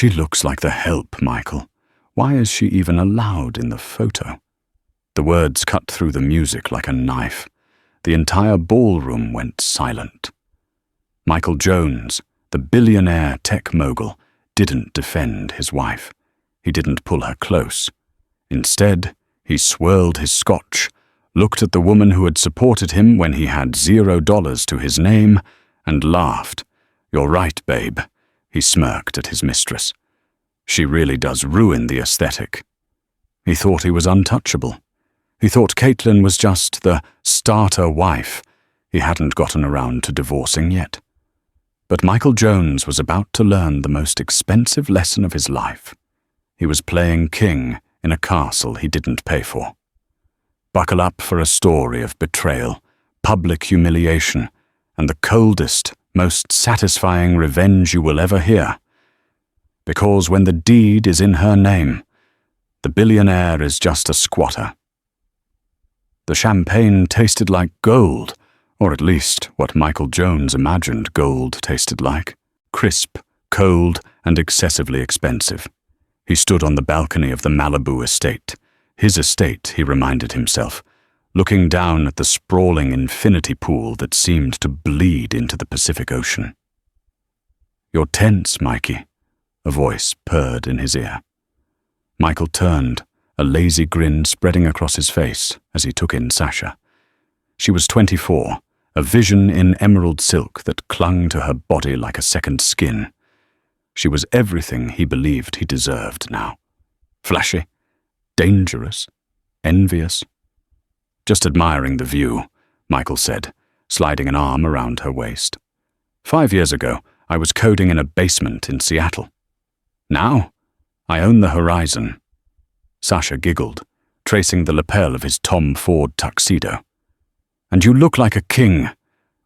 She looks like the help, Michael. Why is she even allowed in the photo? The words cut through the music like a knife. The entire ballroom went silent. Michael Jones, the billionaire tech mogul, didn't defend his wife. He didn't pull her close. Instead, he swirled his scotch, looked at the woman who had supported him when he had $0 to his name, and laughed. "You're right, babe," he smirked at his mistress. "She really does ruin the aesthetic." He thought he was untouchable. He thought Caitlin was just the starter wife. He hadn't gotten around to divorcing yet. But Michael Jones was about to learn the most expensive lesson of his life. He was playing king in a castle he didn't pay for. Buckle up for a story of betrayal, public humiliation, and the coldest, most satisfying revenge you will ever hear. Because when the deed is in her name, the billionaire is just a squatter. The champagne tasted like gold, or at least what Michael Jones imagined gold tasted like. Crisp, cold, and excessively expensive. He stood on the balcony of the Malibu estate. His estate, he reminded himself, looking down at the sprawling infinity pool that seemed to bleed into the Pacific Ocean. "You're tense, Mikey," a voice purred in his ear. Michael turned, a lazy grin spreading across his face as he took in Sasha. She was 24, a vision in emerald silk that clung to her body like a second skin. She was everything he believed he deserved now. Flashy, dangerous, envious. "Just admiring the view," Michael said, sliding an arm around her waist. "5 years ago, I was coding in a basement in Seattle. Now, I own the horizon." Sasha giggled, tracing the lapel of his Tom Ford tuxedo. "And you look like a king,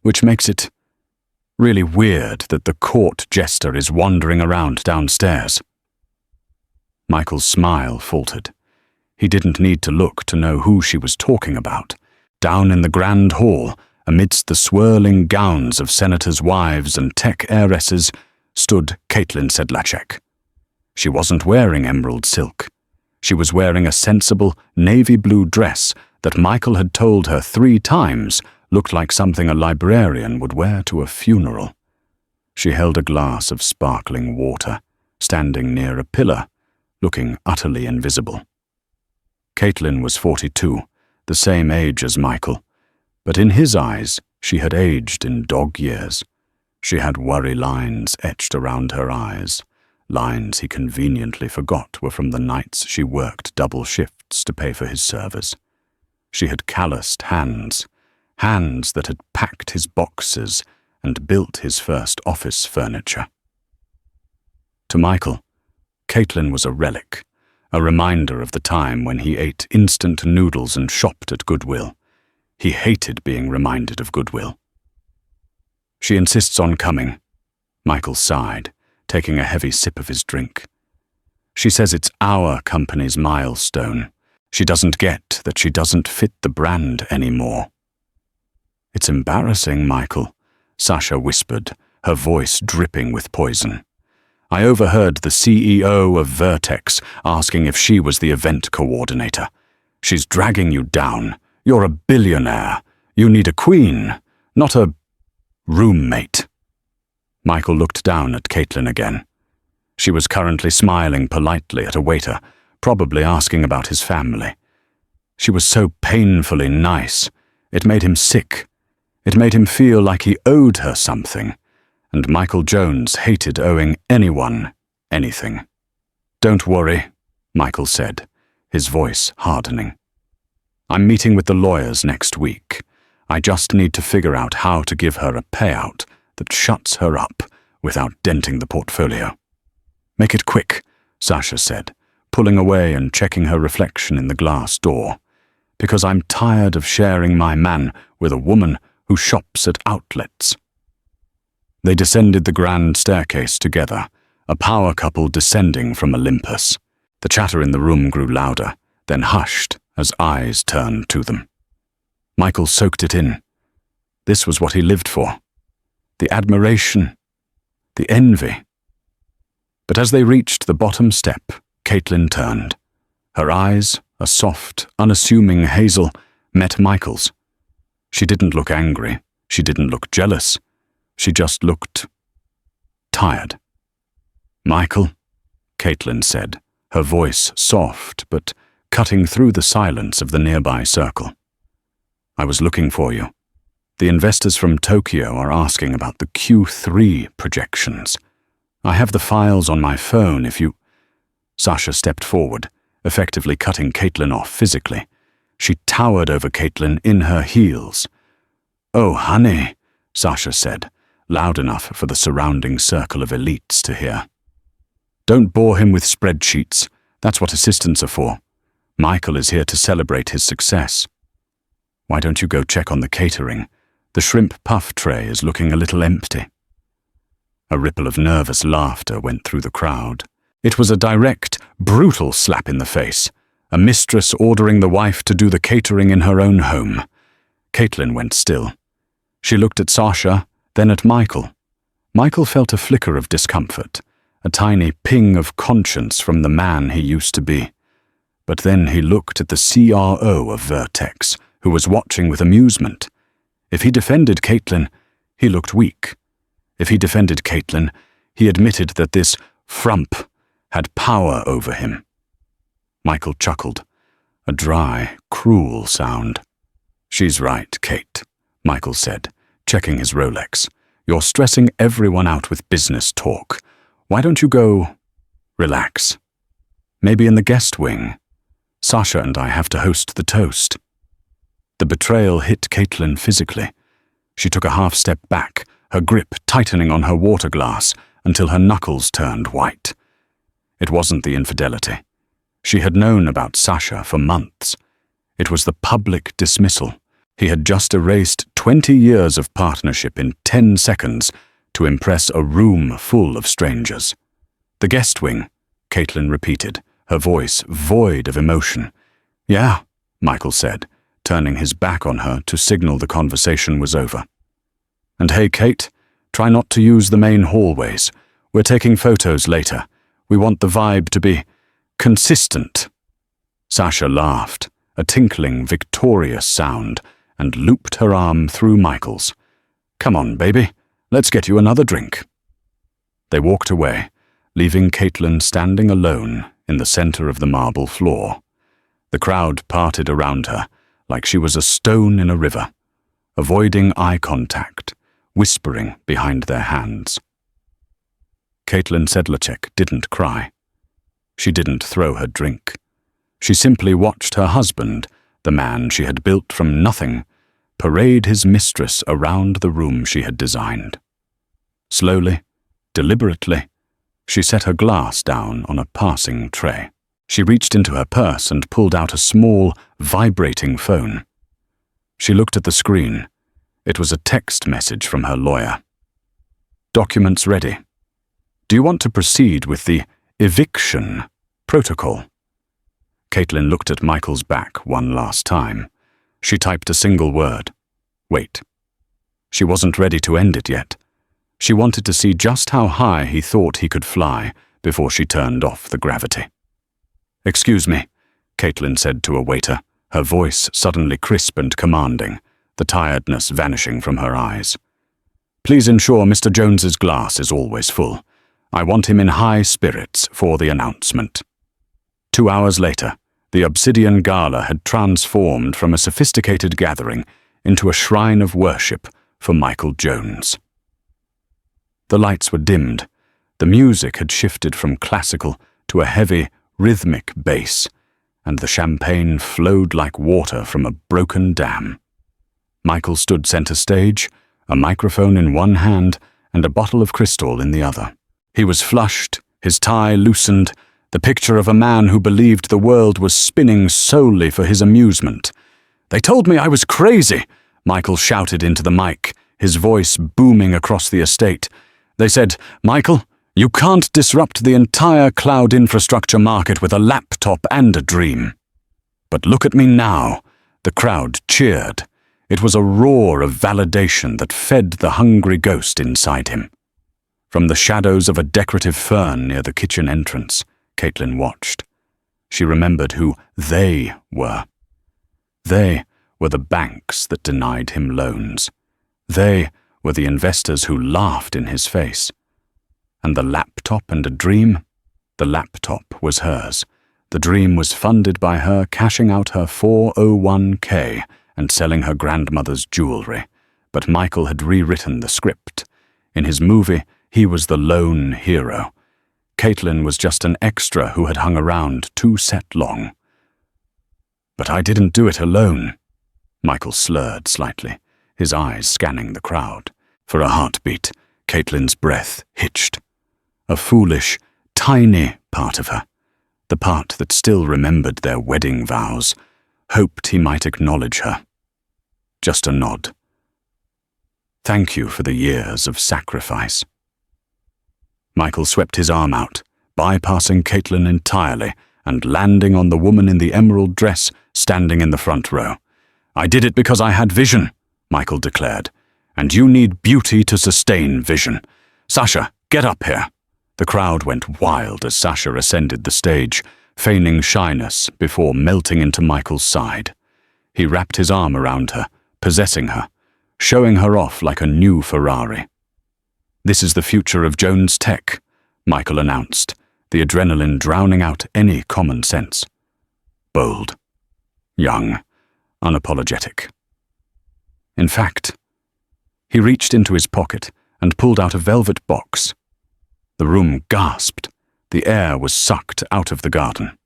which makes it really weird that the court jester is wandering around downstairs." Michael's smile faltered. He didn't need to look to know who she was talking about. Down in the grand hall, amidst the swirling gowns of senators' wives and tech heiresses, stood Caitlin Sedlacek. She wasn't wearing emerald silk. She was wearing a sensible navy blue dress that Michael had told her 3 times looked like something a librarian would wear to a funeral. She held a glass of sparkling water, standing near a pillar, looking utterly invisible. Caitlin was 42, the same age as Michael, but in his eyes she had aged in dog years. She had worry lines etched around her eyes, lines he conveniently forgot were from the nights she worked double shifts to pay for his service. She had calloused hands, hands that had packed his boxes and built his first office furniture. To Michael, Caitlin was a relic, a reminder of the time when he ate instant noodles and shopped at Goodwill. He hated being reminded of Goodwill. "She insists on coming," Michael sighed, taking a heavy sip of his drink. "She says it's our company's milestone. She doesn't get that she doesn't fit the brand anymore." "It's embarrassing, Michael," Sasha whispered, her voice dripping with poison. "I overheard the CEO of Vertex asking if she was the event coordinator. She's dragging you down. You're a billionaire. You need a queen, not a roommate." Michael looked down at Caitlin again. She was currently smiling politely at a waiter, probably asking about his family. She was so painfully nice. It made him sick. It made him feel like he owed her something, and Michael Jones hated owing anyone anything. "Don't worry," Michael said, his voice hardening. "I'm meeting with the lawyers next week. I just need to figure out how to give her a payout that shuts her up without denting the portfolio." "Make it quick," Sasha said, pulling away and checking her reflection in the glass door, "because I'm tired of sharing my man with a woman who shops at outlets." They descended the grand staircase together, a power couple descending from Olympus. The chatter in the room grew louder, then hushed as eyes turned to them. Michael soaked it in. This was what he lived for. The admiration, the envy. But as they reached the bottom step, Caitlin turned. Her eyes, a soft, unassuming hazel, met Michael's. She didn't look angry. She didn't look jealous. She just looked tired. "Michael," Caitlin said, her voice soft but cutting through the silence of the nearby circle. "I was looking for you. The investors from Tokyo are asking about the Q3 projections. I have the files on my phone if you—" Sasha stepped forward, effectively cutting Caitlin off physically. She towered over Caitlin in her heels. "Oh, honey," Sasha said, loud enough for the surrounding circle of elites to hear. "Don't bore him with spreadsheets. That's what assistants are for. Michael is here to celebrate his success. Why don't you go check on the catering? The shrimp puff tray is looking a little empty." A ripple of nervous laughter went through the crowd. It was a direct, brutal slap in the face, a mistress ordering the wife to do the catering in her own home. Caitlin went still. She looked at Sasha, then at Michael. Michael felt a flicker of discomfort, a tiny ping of conscience from the man he used to be. But then he looked at the CRO of Vertex, who was watching with amusement. If he defended Caitlin, he looked weak. If he defended Caitlin, he admitted that this frump had power over him. Michael chuckled, a dry, cruel sound. "She's right, Kate," Michael said, checking his Rolex. "You're stressing everyone out with business talk. Why don't you go relax? Maybe in the guest wing. Sasha and I have to host the toast." The betrayal hit Caitlin physically. She took a half step back, her grip tightening on her water glass until her knuckles turned white. It wasn't the infidelity. She had known about Sasha for months. It was the public dismissal. He had just erased 20 years of partnership in 10 seconds to impress a room full of strangers. "The guest wing," Caitlin repeated, her voice void of emotion. "Yeah," Michael said, turning his back on her to signal the conversation was over. "And hey, Kate, try not to use the main hallways. We're taking photos later. We want the vibe to be consistent." Sasha laughed, a tinkling, victorious sound, and looped her arm through Michael's. "Come on, baby, let's get you another drink." They walked away, leaving Caitlin standing alone in the center of the marble floor. The crowd parted around her, like she was a stone in a river, avoiding eye contact, whispering behind their hands. Caitlin Sedlacek didn't cry. She didn't throw her drink. She simply watched her husband, the man she had built from nothing, parade his mistress around the room she had designed. Slowly, deliberately, she set her glass down on a passing tray. She reached into her purse and pulled out a small, vibrating phone. She looked at the screen. It was a text message from her lawyer. "Documents ready. Do you want to proceed with the eviction protocol?" Caitlin looked at Michael's back one last time. She typed a single word. Wait. She wasn't ready to end it yet. She wanted to see just how high he thought he could fly before she turned off the gravity. "Excuse me," Caitlin said to a waiter, her voice suddenly crisp and commanding, the tiredness vanishing from her eyes. "Please ensure Mr. Jones's glass is always full. I want him in high spirits for the announcement." 2 hours later, the Obsidian Gala had transformed from a sophisticated gathering into a shrine of worship for Michael Jones. The lights were dimmed. The music had shifted from classical to a heavy, rhythmic bass, and the champagne flowed like water from a broken dam. Michael stood center stage, a microphone in one hand and a bottle of crystal in the other. He was flushed, his tie loosened, the picture of a man who believed the world was spinning solely for his amusement. "They told me I was crazy," Michael shouted into the mic, his voice booming across the estate. "They said, 'Michael, you can't disrupt the entire cloud infrastructure market with a laptop and a dream.' But look at me now." The crowd cheered. It was a roar of validation that fed the hungry ghost inside him. From the shadows of a decorative fern near the kitchen entrance, Caitlin watched. She remembered who they were. They were the banks that denied him loans. They were the investors who laughed in his face. And the laptop and a dream? The laptop was hers. The dream was funded by her cashing out her 401k and selling her grandmother's jewelry. But Michael had rewritten the script. In his movie, he was the lone hero. Caitlin was just an extra who had hung around too set long. "But I didn't do it alone." Michael slurred slightly, his eyes scanning the crowd. For a heartbeat, Caitlin's breath hitched. A foolish, tiny part of her, the part that still remembered their wedding vows, hoped he might acknowledge her. Just a nod. "Thank you for the years of sacrifice." Michael swept his arm out, bypassing Caitlin entirely and landing on the woman in the emerald dress standing in the front row. "I did it because I had vision," Michael declared. "And you need beauty to sustain vision. Sasha, get up here." The crowd went wild as Sasha ascended the stage, feigning shyness before melting into Michael's side. He wrapped his arm around her, possessing her, showing her off like a new Ferrari. "This is the future of Jones Tech," Michael announced, the adrenaline drowning out any common sense. Bold, young, unapologetic. In fact, he reached into his pocket and pulled out a velvet box. The room gasped. The air was sucked out of the garden.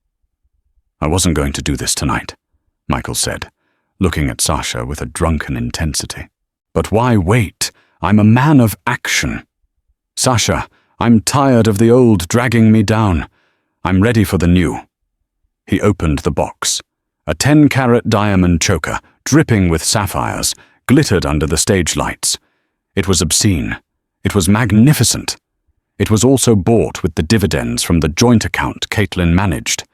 "I wasn't going to do this tonight," Michael said, looking at Sasha with a drunken intensity. "But why wait? I'm a man of action. Sasha, I'm tired of the old dragging me down. I'm ready for the new." He opened the box. A 10-carat diamond choker, dripping with sapphires, glittered under the stage lights. It was obscene. It was magnificent. It was also bought with the dividends from the joint account Caitlin managed.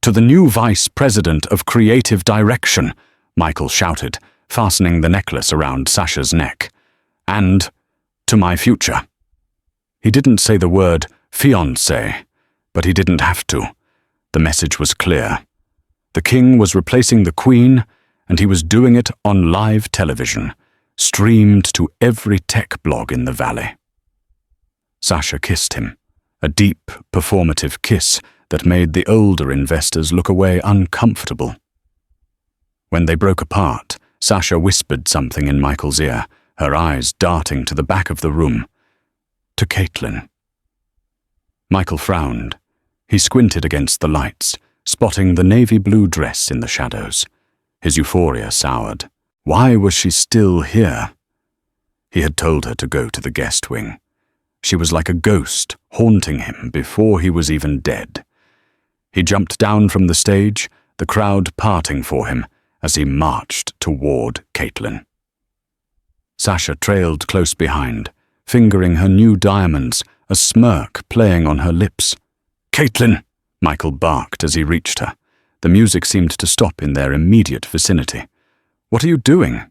"To the new vice president of creative direction," Michael shouted, fastening the necklace around Sasha's neck. "And to my future." He didn't say the word fiancé, but he didn't have to. The message was clear. The king was replacing the queen, and he was doing it on live television, streamed to every tech blog in the valley. Sasha kissed him, a deep, performative kiss that made the older investors look away uncomfortable. When they broke apart, Sasha whispered something in Michael's ear, her eyes darting to the back of the room. To Caitlin. Michael frowned. He squinted against the lights, spotting the navy blue dress in the shadows. His euphoria soured. Why was she still here? He had told her to go to the guest wing. She was like a ghost, haunting him before he was even dead. He jumped down from the stage, the crowd parting for him, as he marched toward Caitlin. Sasha trailed close behind, fingering her new diamonds, a smirk playing on her lips. "Caitlin!" Michael barked as he reached her. The music seemed to stop in their immediate vicinity. "What are you doing?"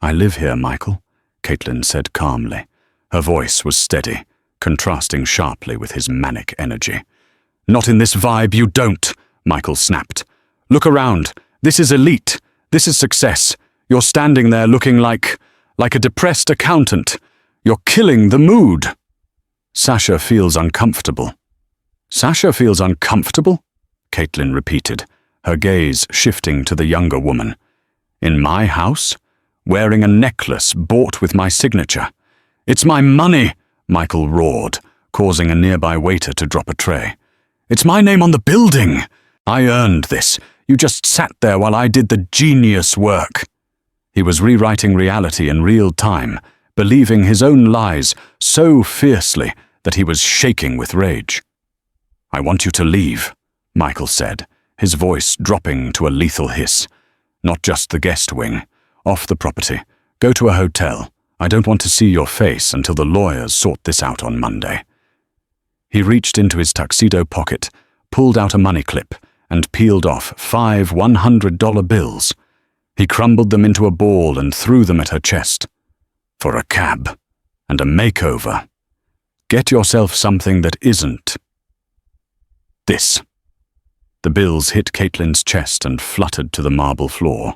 "I live here, Michael," Caitlin said calmly. Her voice was steady, contrasting sharply with his manic energy. "Not in this vibe, you don't," Michael snapped. "Look around. This is elite. This is success. You're standing there looking like a depressed accountant. You're killing the mood." Sasha feels uncomfortable. "Sasha feels uncomfortable?" Caitlin repeated, her gaze shifting to the younger woman. "In my house? Wearing a necklace bought with my signature. It's my money," Michael roared, causing a nearby waiter to drop a tray. "It's my name on the building. I earned this. You just sat there while I did the genius work." He was rewriting reality in real time, believing his own lies so fiercely that he was shaking with rage. "I want you to leave," Michael said, his voice dropping to a lethal hiss. "Not just the guest wing. Off the property. Go to a hotel. I don't want to see your face until the lawyers sort this out on Monday." He reached into his tuxedo pocket, pulled out a money clip, and peeled off 5 $100 bills. He crumbled them into a ball and threw them at her chest. "For a cab. And a makeover." Get yourself something that isn't this. The bills hit Caitlin's chest and fluttered to the marble floor.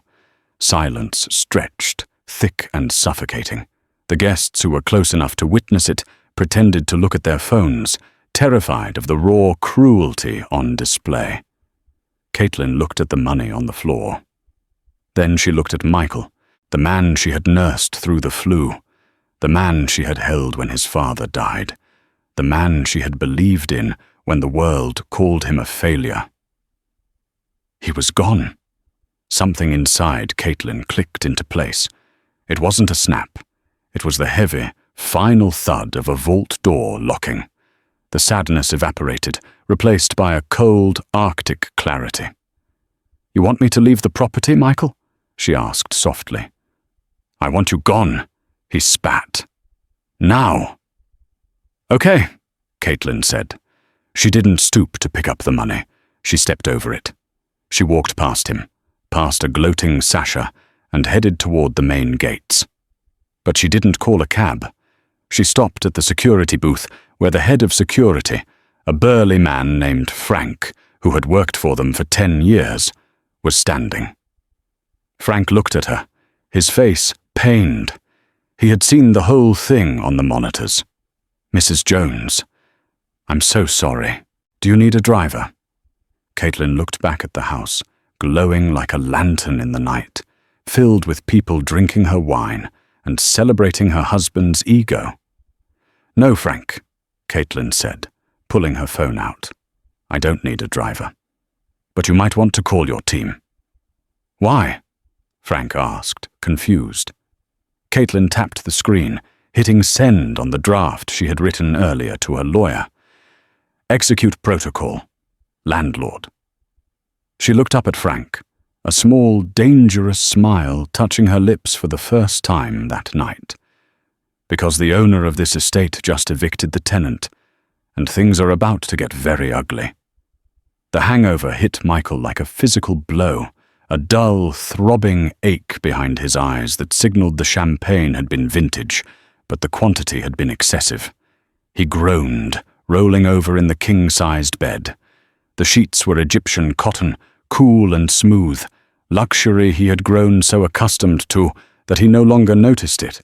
Silence stretched, thick and suffocating. The guests who were close enough to witness it pretended to look at their phones, terrified of the raw cruelty on display. Caitlin looked at the money on the floor. Then she looked at Michael, the man she had nursed through the flu, the man she had held when his father died, the man she had believed in when the world called him a failure. He was gone. Something inside Caitlin clicked into place. It wasn't a snap. It was the heavy, final thud of a vault door locking. The sadness evaporated, replaced by a cold, Arctic clarity. "You want me to leave the property, Michael?" she asked softly. "I want you gone," he spat. "Now." "Okay," Caitlin said. She didn't stoop to pick up the money. She stepped over it. She walked past him, past a gloating Sasha, and headed toward the main gates. But she didn't call a cab. She stopped at the security booth where the head of security, a burly man named Frank, who had worked for them for 10 years, was standing. Frank looked at her, his face pained. He had seen the whole thing on the monitors. "Mrs. Jones, I'm so sorry. Do you need a driver?" Caitlin looked back at the house, glowing like a lantern in the night, filled with people drinking her wine and celebrating her husband's ego. "No, Frank," Caitlin said, pulling her phone out. "I don't need a driver. But you might want to call your team." "Why?" Frank asked, confused. Caitlin tapped the screen, hitting send on the draft she had written earlier to her lawyer. "Execute protocol. Landlord." She looked up at Frank, a small, dangerous smile touching her lips for the first time that night. Because the owner of this estate just evicted the tenant, and things are about to get very ugly. The hangover hit Michael like a physical blow, a dull, throbbing ache behind his eyes that signaled the champagne had been vintage, but the quantity had been excessive. He groaned, rolling over in the king-sized bed. The sheets were Egyptian cotton, cool and smooth, luxury he had grown so accustomed to that he no longer noticed it.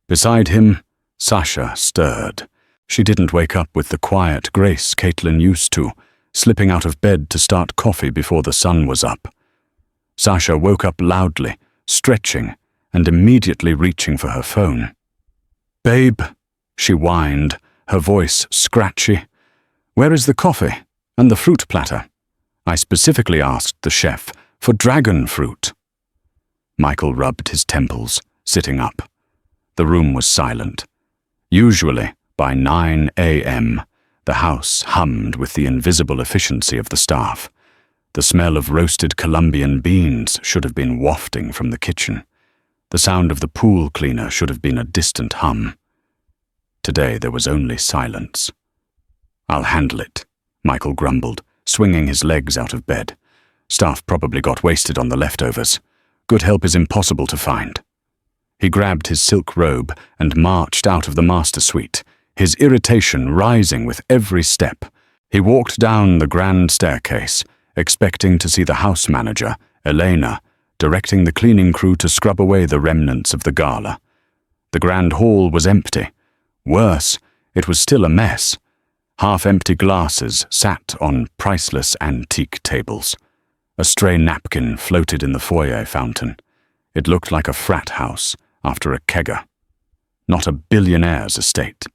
Beside him, Sasha stirred. She didn't wake up with the quiet grace Caitlin used to, slipping out of bed to start coffee before the sun was up. Sasha woke up loudly, stretching, and immediately reaching for her phone. "Babe," she whined, her voice scratchy. "Where is the coffee and the fruit platter? I specifically asked the chef for dragon fruit." Michael rubbed his temples, sitting up. The room was silent. Usually, by 9 a.m., the house hummed with the invisible efficiency of the staff. The smell of roasted Colombian beans should have been wafting from the kitchen. The sound of the pool cleaner should have been a distant hum. Today there was only silence. "I'll handle it," Michael grumbled, swinging his legs out of bed. "Staff probably got wasted on the leftovers. Good help is impossible to find." He grabbed his silk robe and marched out of the master suite, his irritation rising with every step. He walked down the grand staircase, expecting to see the house manager, Elena, directing the cleaning crew to scrub away the remnants of the gala. The grand hall was empty. Worse, it was still a mess. Half-empty glasses sat on priceless antique tables. A stray napkin floated in the foyer fountain. It looked like a frat house after a kegger. Not a billionaire's estate.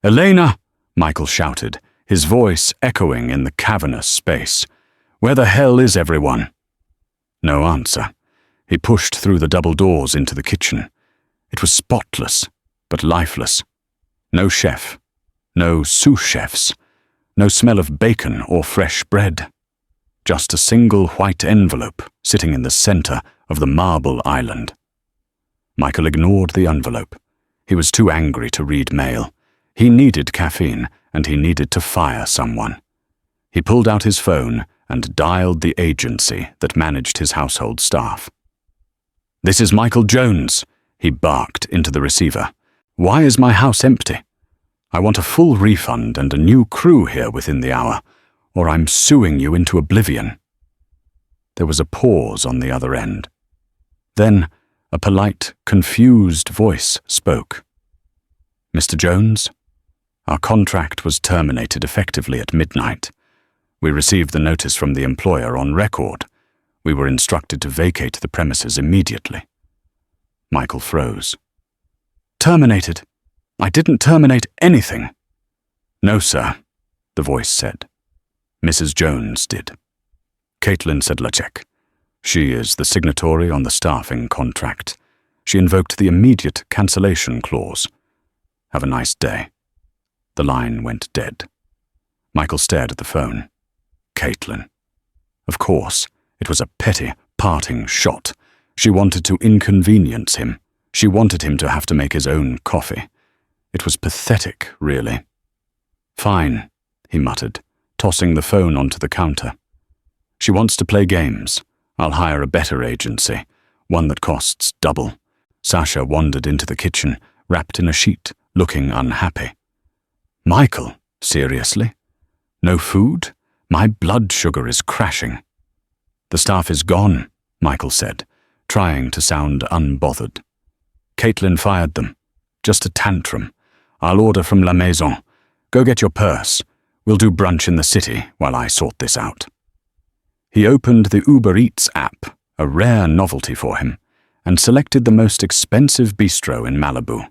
"Elena!" Michael shouted, his voice echoing in the cavernous space. "Where the hell is everyone?" No answer. He pushed through the double doors into the kitchen. It was spotless, but lifeless. No chef. No sous chefs. No smell of bacon or fresh bread. Just a single white envelope sitting in the center of the marble island. Michael ignored the envelope. He was too angry to read mail. He needed caffeine, and he needed to fire someone. He pulled out his phone and dialed the agency that managed his household staff. "This is Michael Jones," he barked into the receiver. "Why is my house empty?" I want a full refund and a new crew here within the hour, or I'm suing you into oblivion." There was a pause on the other end. Then a polite, confused voice spoke. "Mr. Jones, our contract was terminated effectively at midnight. We received the notice from the employer on record. We were instructed to vacate the premises immediately." Michael froze. "Terminated? I didn't terminate anything." "No, sir," the voice said. "Mrs. Jones did. Caitlin Sedlacek. She is the signatory on the staffing contract. She invoked the immediate cancellation clause. Have a nice day." The line went dead. Michael stared at the phone. Caitlin. Of course, it was a petty, parting shot. She wanted to inconvenience him. She wanted him to have to make his own coffee. It was pathetic, really. "Fine," he muttered, tossing the phone onto the counter. "She wants to play games. I'll hire a better agency, one that costs double." Sasha wandered into the kitchen, wrapped in a sheet, looking unhappy. "Michael, seriously? No food? My blood sugar is crashing." "The staff is gone," Michael said, trying to sound unbothered. "Caitlin fired them. Just a tantrum. I'll order from La Maison. Go get your purse. We'll do brunch in the city while I sort this out." He opened the Uber Eats app, a rare novelty for him, and selected the most expensive bistro in Malibu.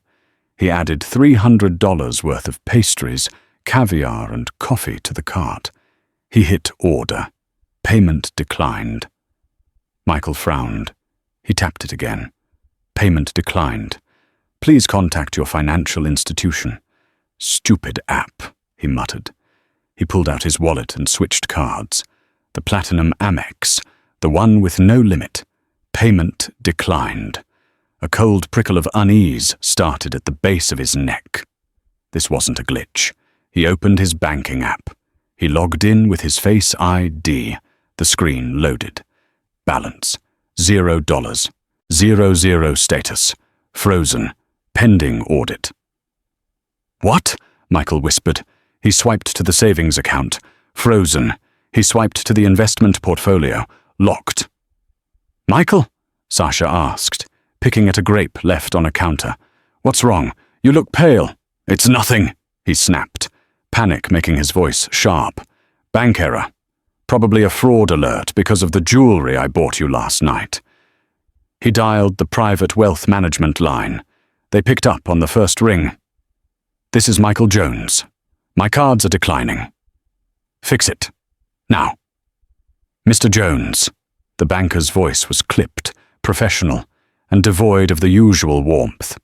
He added $300 worth of pastries, caviar, and coffee to the cart. He hit order. Payment declined. Michael frowned. He tapped it again. Payment declined. "Please contact your financial institution." "Stupid app," he muttered. He pulled out his wallet and switched cards. The Platinum Amex, the one with no limit. Payment declined. A cold prickle of unease started at the base of his neck. This wasn't a glitch. He opened his banking app. He logged in with his Face ID. The screen loaded. Balance: $0. 00 status. Frozen. Pending audit. "What?" Michael whispered. He swiped to the savings account. Frozen. He swiped to the investment portfolio. Locked. "Michael?" Sasha asked, picking at a grape left on a counter. "What's wrong? You look pale." "It's nothing," he snapped, panic making his voice sharp. "Bank error. Probably a fraud alert because of the jewelry I bought you last night." He dialed the private wealth management line. They picked up on the first ring. "This is Michael Jones. My cards are declining. Fix it. Now." "Mr. Jones." The banker's voice was clipped, professional, and devoid of the usual warmth.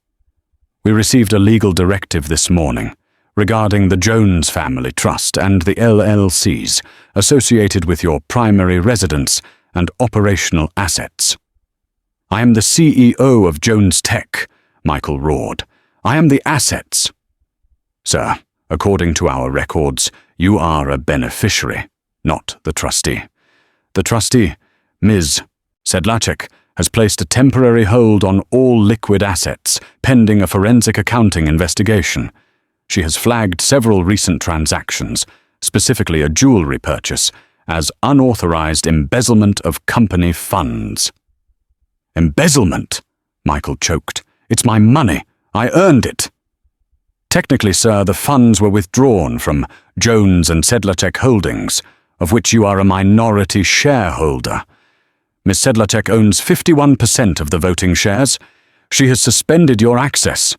"We received a legal directive this morning regarding the Jones Family Trust and the LLCs associated with your primary residence and operational assets." "I am the CEO of Jones Tech," Michael roared. "I am the assets." "Sir, according to our records, you are a beneficiary, not the trustee. The trustee, Ms. Sedlacek, has placed a temporary hold on all liquid assets pending a forensic accounting investigation. She has flagged several recent transactions, specifically a jewelry purchase, as unauthorized embezzlement of company funds." "Embezzlement?" Michael choked. "It's my money. I earned it." "Technically, sir, the funds were withdrawn from Jones and Sedlacek Holdings, of which you are a minority shareholder. Miss Sedlacek owns 51% of the voting shares. She has suspended your access."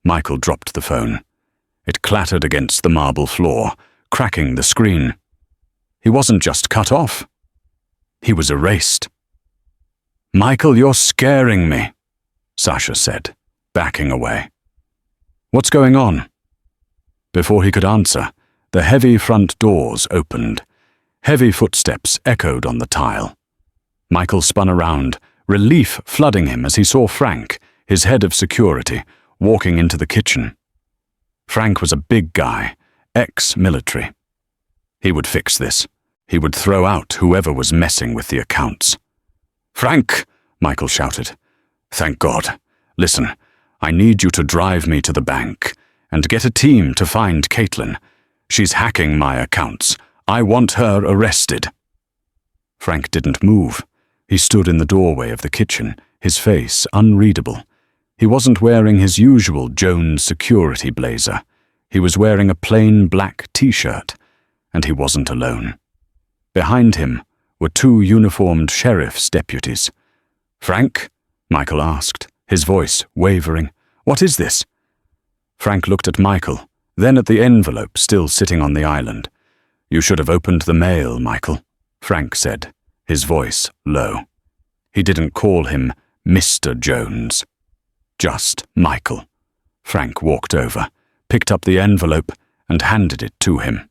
Michael dropped the phone. It clattered against the marble floor, cracking the screen. He wasn't just cut off. He was erased. "Michael, you're scaring me," Sasha said, backing away. "What's going on?" Before he could answer, the heavy front doors opened. Heavy footsteps echoed on the tile. Michael spun around, relief flooding him as he saw Frank, his head of security, walking into the kitchen. Frank was a big guy, ex-military. He would fix this. He would throw out whoever was messing with the accounts. "Frank!" Michael shouted. "Thank God. Listen, I need you to drive me to the bank. and get a team to find Caitlin. She's hacking my accounts. I want her arrested." Frank didn't move. He stood in the doorway of the kitchen, his face unreadable. He wasn't wearing his usual Jones security blazer. He was wearing a plain black t-shirt, and he wasn't alone. Behind him were two uniformed sheriff's deputies. "Frank?" Michael asked, his voice wavering. "What is this?" Frank looked at Michael, then at the envelope still sitting on the island. "You should have opened the mail, Michael," Frank said, his voice low. He didn't call him Mr. Jones. Just Michael. Frank walked over, picked up the envelope, and handed it to him.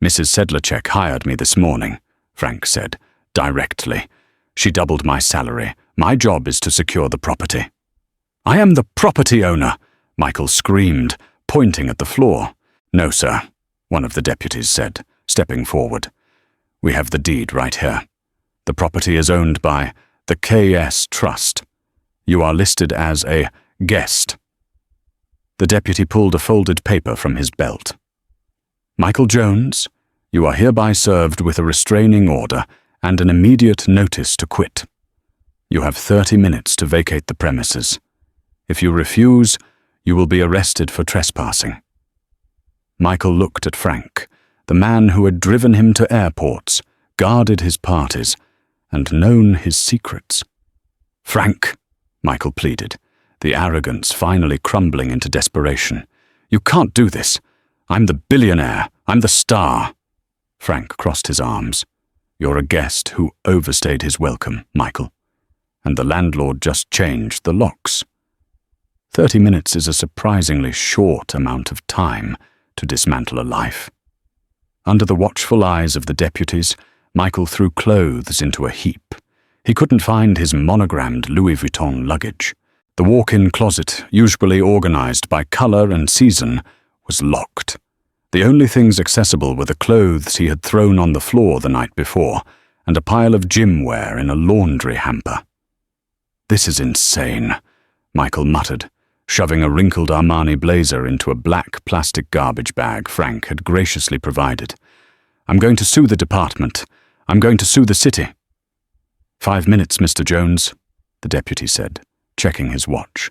"Mrs. Sedlacek hired me this morning," Frank said, directly. "She doubled my salary. My job is to secure the property." "I am the property owner," Michael screamed, pointing at the floor. "No, sir," one of the deputies said, stepping forward. "We have the deed right here. The property is owned by the KS Trust. You are listed as a guest." The deputy pulled a folded paper from his belt. "Michael Jones, you are hereby served with a restraining order and an immediate notice to quit. You have 30 minutes to vacate the premises. If you refuse, you will be arrested for trespassing." Michael looked at Frank, the man who had driven him to airports, guarded his parties, and known his secrets. "Frank," Michael pleaded, the arrogance finally crumbling into desperation. "You can't do this. I'm the billionaire. I'm the star." Frank crossed his arms. "You're a guest who overstayed his welcome, Michael. And the landlord just changed the locks. 30 minutes is a surprisingly short amount of time to dismantle a life." Under the watchful eyes of the deputies, Michael threw clothes into a heap. He couldn't find his monogrammed Louis Vuitton luggage. The walk-in closet, usually organized by color and season, was locked. The only things accessible were the clothes he had thrown on the floor the night before, and a pile of gym wear in a laundry hamper. "This is insane," Michael muttered, shoving a wrinkled Armani blazer into a black plastic garbage bag Frank had graciously provided. "I'm going to sue the department. I'm going to sue the city." "5 minutes, Mr. Jones," the deputy said, checking his watch.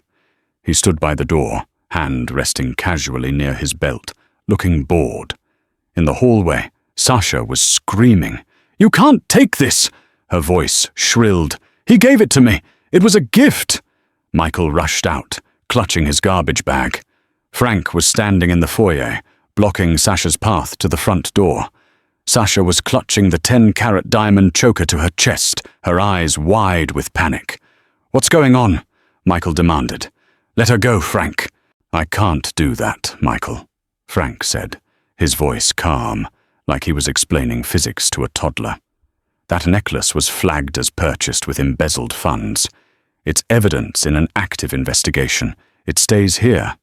He stood by the door, hand resting casually near his belt, looking bored. In the hallway, Sasha was screaming. "You can't take this!" Her voice shrilled. "He gave it to me! It was a gift!" Michael rushed out, clutching his garbage bag. Frank was standing in the foyer, blocking Sasha's path to the front door. Sasha was clutching the 10-carat diamond choker to her chest, her eyes wide with panic. "What's going on?" Michael demanded. "Let her go, Frank." "I can't do that, Michael," Frank said, his voice calm, like he was explaining physics to a toddler. "That necklace was flagged as purchased with embezzled funds. It's evidence in an active investigation. It stays here."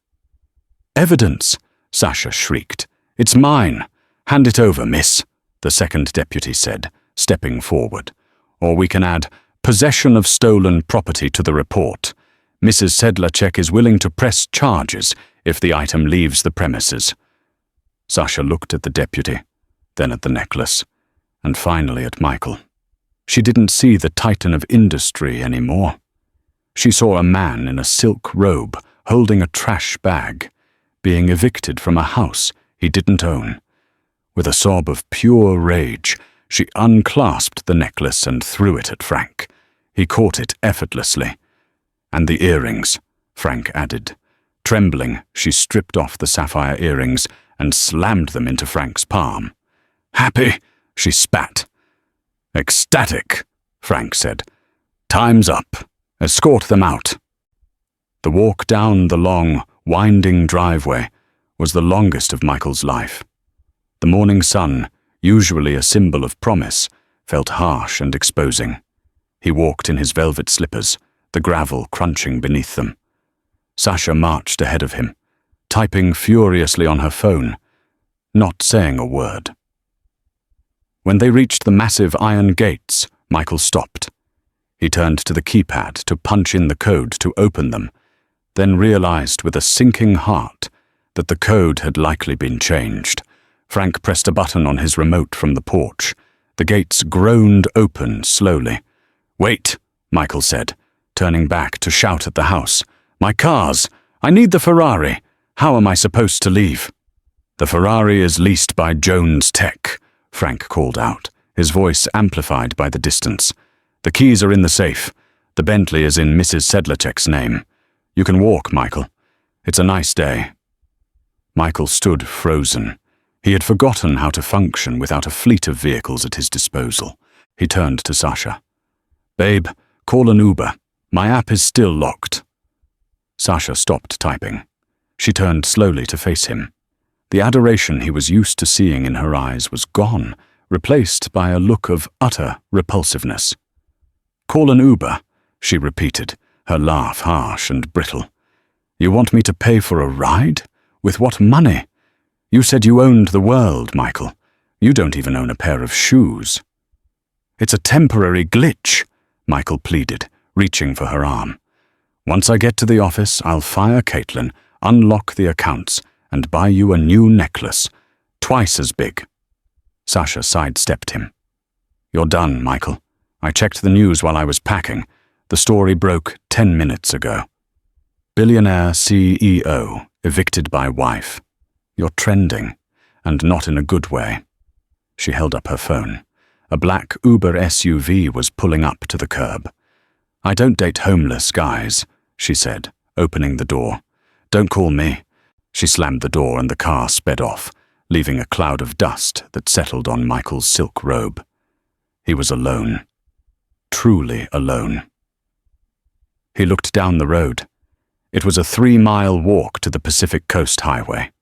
"Evidence?" Sasha shrieked. "It's mine. Hand it over, miss," the second deputy said, stepping forward. "Or we can add possession of stolen property to the report. Mrs. Sedlacek is willing to press charges if the item leaves the premises." Sasha looked at the deputy, then at the necklace, and finally at Michael. She didn't see the titan of industry anymore. She saw a man in a silk robe holding a trash bag, being evicted from a house he didn't own. With a sob of pure rage, she unclasped the necklace and threw it at Frank. He caught it effortlessly. "And the earrings," Frank added. Trembling, she stripped off the sapphire earrings and slammed them into Frank's palm. "Happy?" she spat. "Ecstatic," Frank said. "Time's up. Escort them out." The walk down the long, winding driveway was the longest of Michael's life. The morning sun, usually a symbol of promise, felt harsh and exposing. He walked in his velvet slippers, the gravel crunching beneath them. Sasha marched ahead of him, typing furiously on her phone, not saying a word. When they reached the massive iron gates, Michael stopped. He turned to the keypad to punch in the code to open them, then realized with a sinking heart that the code had likely been changed. Frank pressed a button on his remote from the porch. The gates groaned open slowly. "Wait," Michael said, turning back to shout at the house. "My cars! I need the Ferrari! How am I supposed to leave?" "The Ferrari is leased by Jones Tech," Frank called out, his voice amplified by the distance. "The keys are in the safe. The Bentley is in Mrs. Sedlacek's name. You can walk, Michael. It's a nice day." Michael stood frozen. He had forgotten how to function without a fleet of vehicles at his disposal. He turned to Sasha. "Babe, call an Uber. My app is still locked." Sasha stopped typing. She turned slowly to face him. The adoration he was used to seeing in her eyes was gone, replaced by a look of utter repulsiveness. "Call an Uber," she repeated, her laugh harsh and brittle. "You want me to pay for a ride? With what money? You said you owned the world, Michael. You don't even own a pair of shoes." "It's a temporary glitch," Michael pleaded, reaching for her arm. "Once I get to the office, I'll fire Caitlin, unlock the accounts, and buy you a new necklace, twice as big." Sasha sidestepped him. "You're done, Michael. I checked the news while I was packing. The story broke 10 minutes ago. Billionaire CEO evicted by wife. You're trending, and not in a good way." She held up her phone. A black Uber SUV was pulling up to the curb. "I don't date homeless guys," she said, opening the door. "Don't call me." She slammed the door and the car sped off, leaving a cloud of dust that settled on Michael's silk robe. He was alone. Truly alone. He looked down the road. It was a 3-mile walk to the Pacific Coast Highway.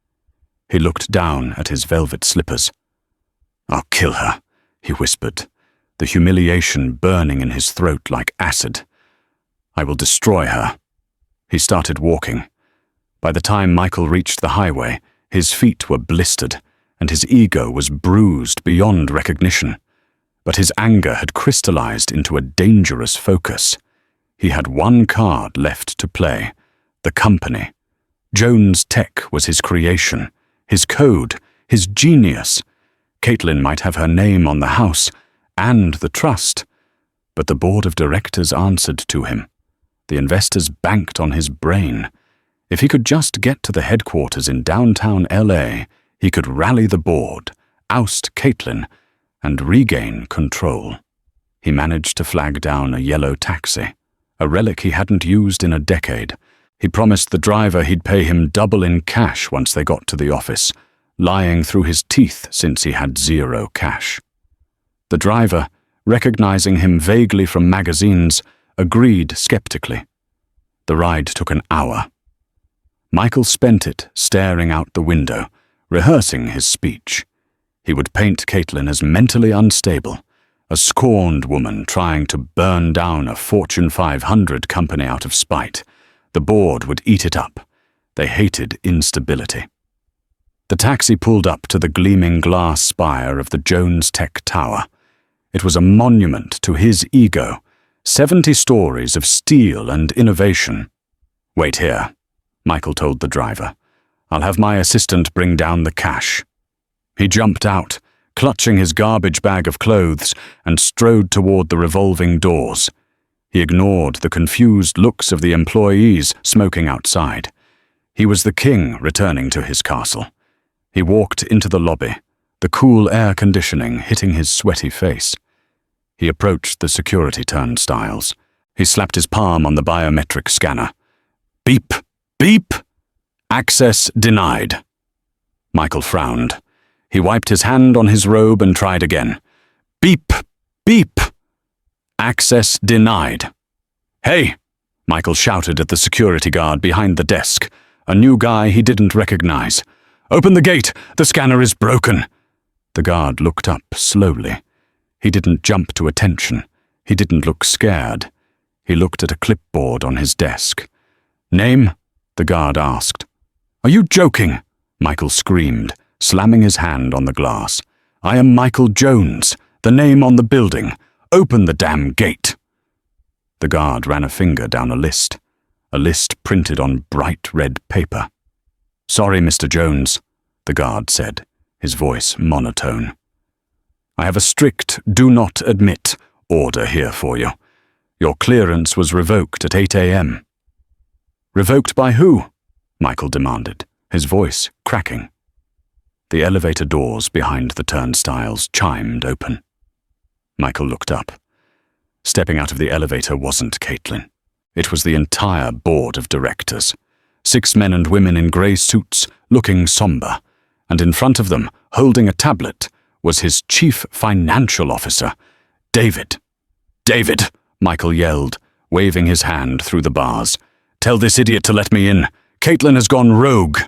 He looked down at his velvet slippers. "I'll kill her," he whispered, the humiliation burning in his throat like acid. "I will destroy her." He started walking. By the time Michael reached the highway, his feet were blistered, and his ego was bruised beyond recognition. But his anger had crystallized into a dangerous focus. He had one card left to play: the company. Jones Tech was his creation, his code, his genius. Caitlin might have her name on the house and the trust, but the board of directors answered to him. The investors banked on his brain. If he could just get to the headquarters in downtown LA, he could rally the board, oust Caitlin, and regain control. He managed to flag down a yellow taxi, a relic he hadn't used in a decade. He promised the driver he'd pay him double in cash once they got to the office, lying through his teeth since he had zero cash. The driver, recognizing him vaguely from magazines, agreed skeptically. The ride took an hour. Michael spent it staring out the window, rehearsing his speech. He would paint Caitlin as mentally unstable, a scorned woman trying to burn down a Fortune 500 company out of spite. The board would eat it up. They hated instability. The taxi pulled up to the gleaming glass spire of the Jones Tech Tower. It was a monument to his ego, 70 stories of steel and innovation. "Wait here," Michael told the driver. "I'll have my assistant bring down the cash." He jumped out, clutching his garbage bag of clothes, and strode toward the revolving doors. He ignored the confused looks of the employees smoking outside. He was the king returning to his castle. He walked into the lobby, the cool air conditioning hitting his sweaty face. He approached the security turnstiles. He slapped his palm on the biometric scanner. "Beep! Beep! Access denied." Michael frowned. He wiped his hand on his robe and tried again. "Beep! Beep! Access denied." "Hey!" Michael shouted at the security guard behind the desk, a new guy he didn't recognize. "Open the gate! The scanner is broken!" The guard looked up slowly. He didn't jump to attention. He didn't look scared. He looked at a clipboard on his desk. "Name?" the guard asked. "Are you joking?" Michael screamed, slamming his hand on the glass. "I am Michael Jones, the name on the building. Open the damn gate." The guard ran a finger down a list printed on bright red paper. "Sorry, Mr. Jones," the guard said, his voice monotone. "I have a strict do not admit order here for you. Your clearance was revoked at 8 a.m. "Revoked by who?" Michael demanded, his voice cracking. The elevator doors behind the turnstiles chimed open. Michael looked up. Stepping out of the elevator wasn't Caitlin. It was the entire board of directors. 6 men and women in grey suits, looking somber, and in front of them, holding a tablet, was his chief financial officer, David. "David!" Michael yelled, waving his hand through the bars. "Tell this idiot to let me in. Caitlin has gone rogue."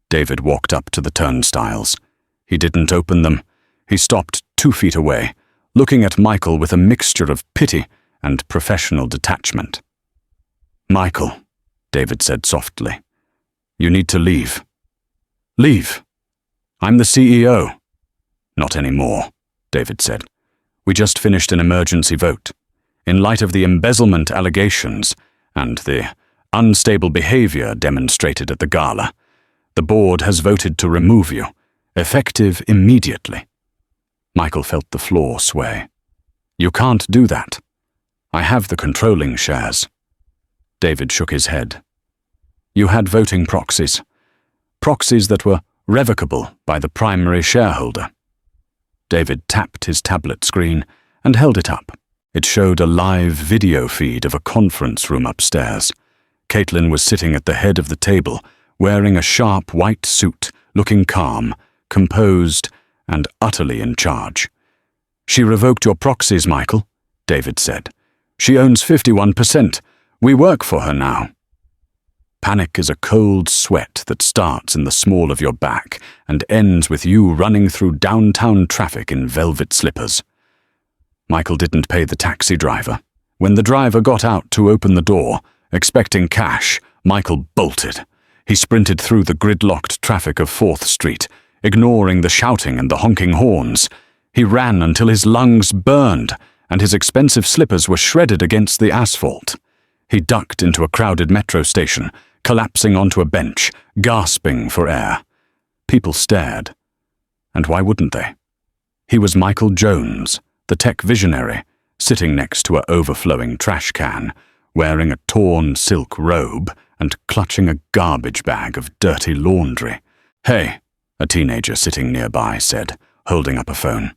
David walked up to the turnstiles. He didn't open them. He stopped 2 feet away, looking at Michael with a mixture of pity and professional detachment. "Michael," David said softly, "you need to leave." "Leave? I'm the CEO." "Not anymore," David said. "We just finished an emergency vote. In light of the embezzlement allegations and the unstable behavior demonstrated at the gala, the board has voted to remove you, effective immediately." Michael felt the floor sway. "You can't do that. I have the controlling shares." David shook his head. "You had voting proxies. Proxies that were revocable by the primary shareholder." David tapped his tablet screen and held it up. It showed a live video feed of a conference room upstairs. Caitlin was sitting at the head of the table, wearing a sharp white suit, looking calm, composed, and utterly in charge. "She revoked your proxies, Michael," David said. "She owns 51%. We work for her now." Panic is a cold sweat that starts in the small of your back and ends with you running through downtown traffic in velvet slippers. Michael didn't pay the taxi driver. When the driver got out to open the door, expecting cash, Michael bolted. He sprinted through the gridlocked traffic of 4th Street, ignoring the shouting and the honking horns. He ran until his lungs burned and his expensive slippers were shredded against the asphalt. He ducked into a crowded metro station, collapsing onto a bench, gasping for air. People stared. And why wouldn't they? He was Michael Jones, the tech visionary, sitting next to an overflowing trash can, wearing a torn silk robe and clutching a garbage bag of dirty laundry. "Hey," a teenager sitting nearby said, holding up a phone.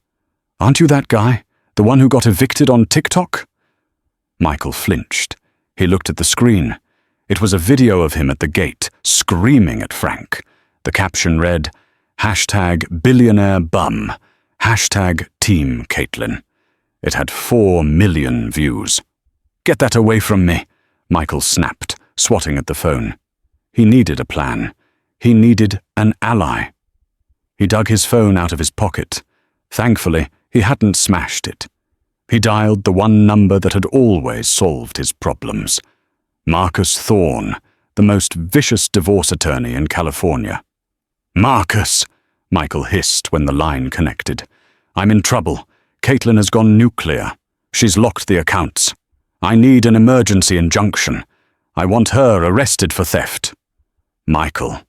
"Aren't you that guy? The one who got evicted on TikTok?" Michael flinched. He looked at the screen. It was a video of him at the gate, screaming at Frank. The caption read, #BillionaireBum, #Team Caitlin. It had 4 million views. "Get that away from me," Michael snapped, swatting at the phone. He needed a plan. He needed an ally. He dug his phone out of his pocket. Thankfully, he hadn't smashed it. He dialed the one number that had always solved his problems. Marcus Thorne, the most vicious divorce attorney in California. "Marcus," Michael hissed when the line connected. "I'm in trouble. Caitlin has gone nuclear. She's locked the accounts. I need an emergency injunction. I want her arrested for theft." "Michael."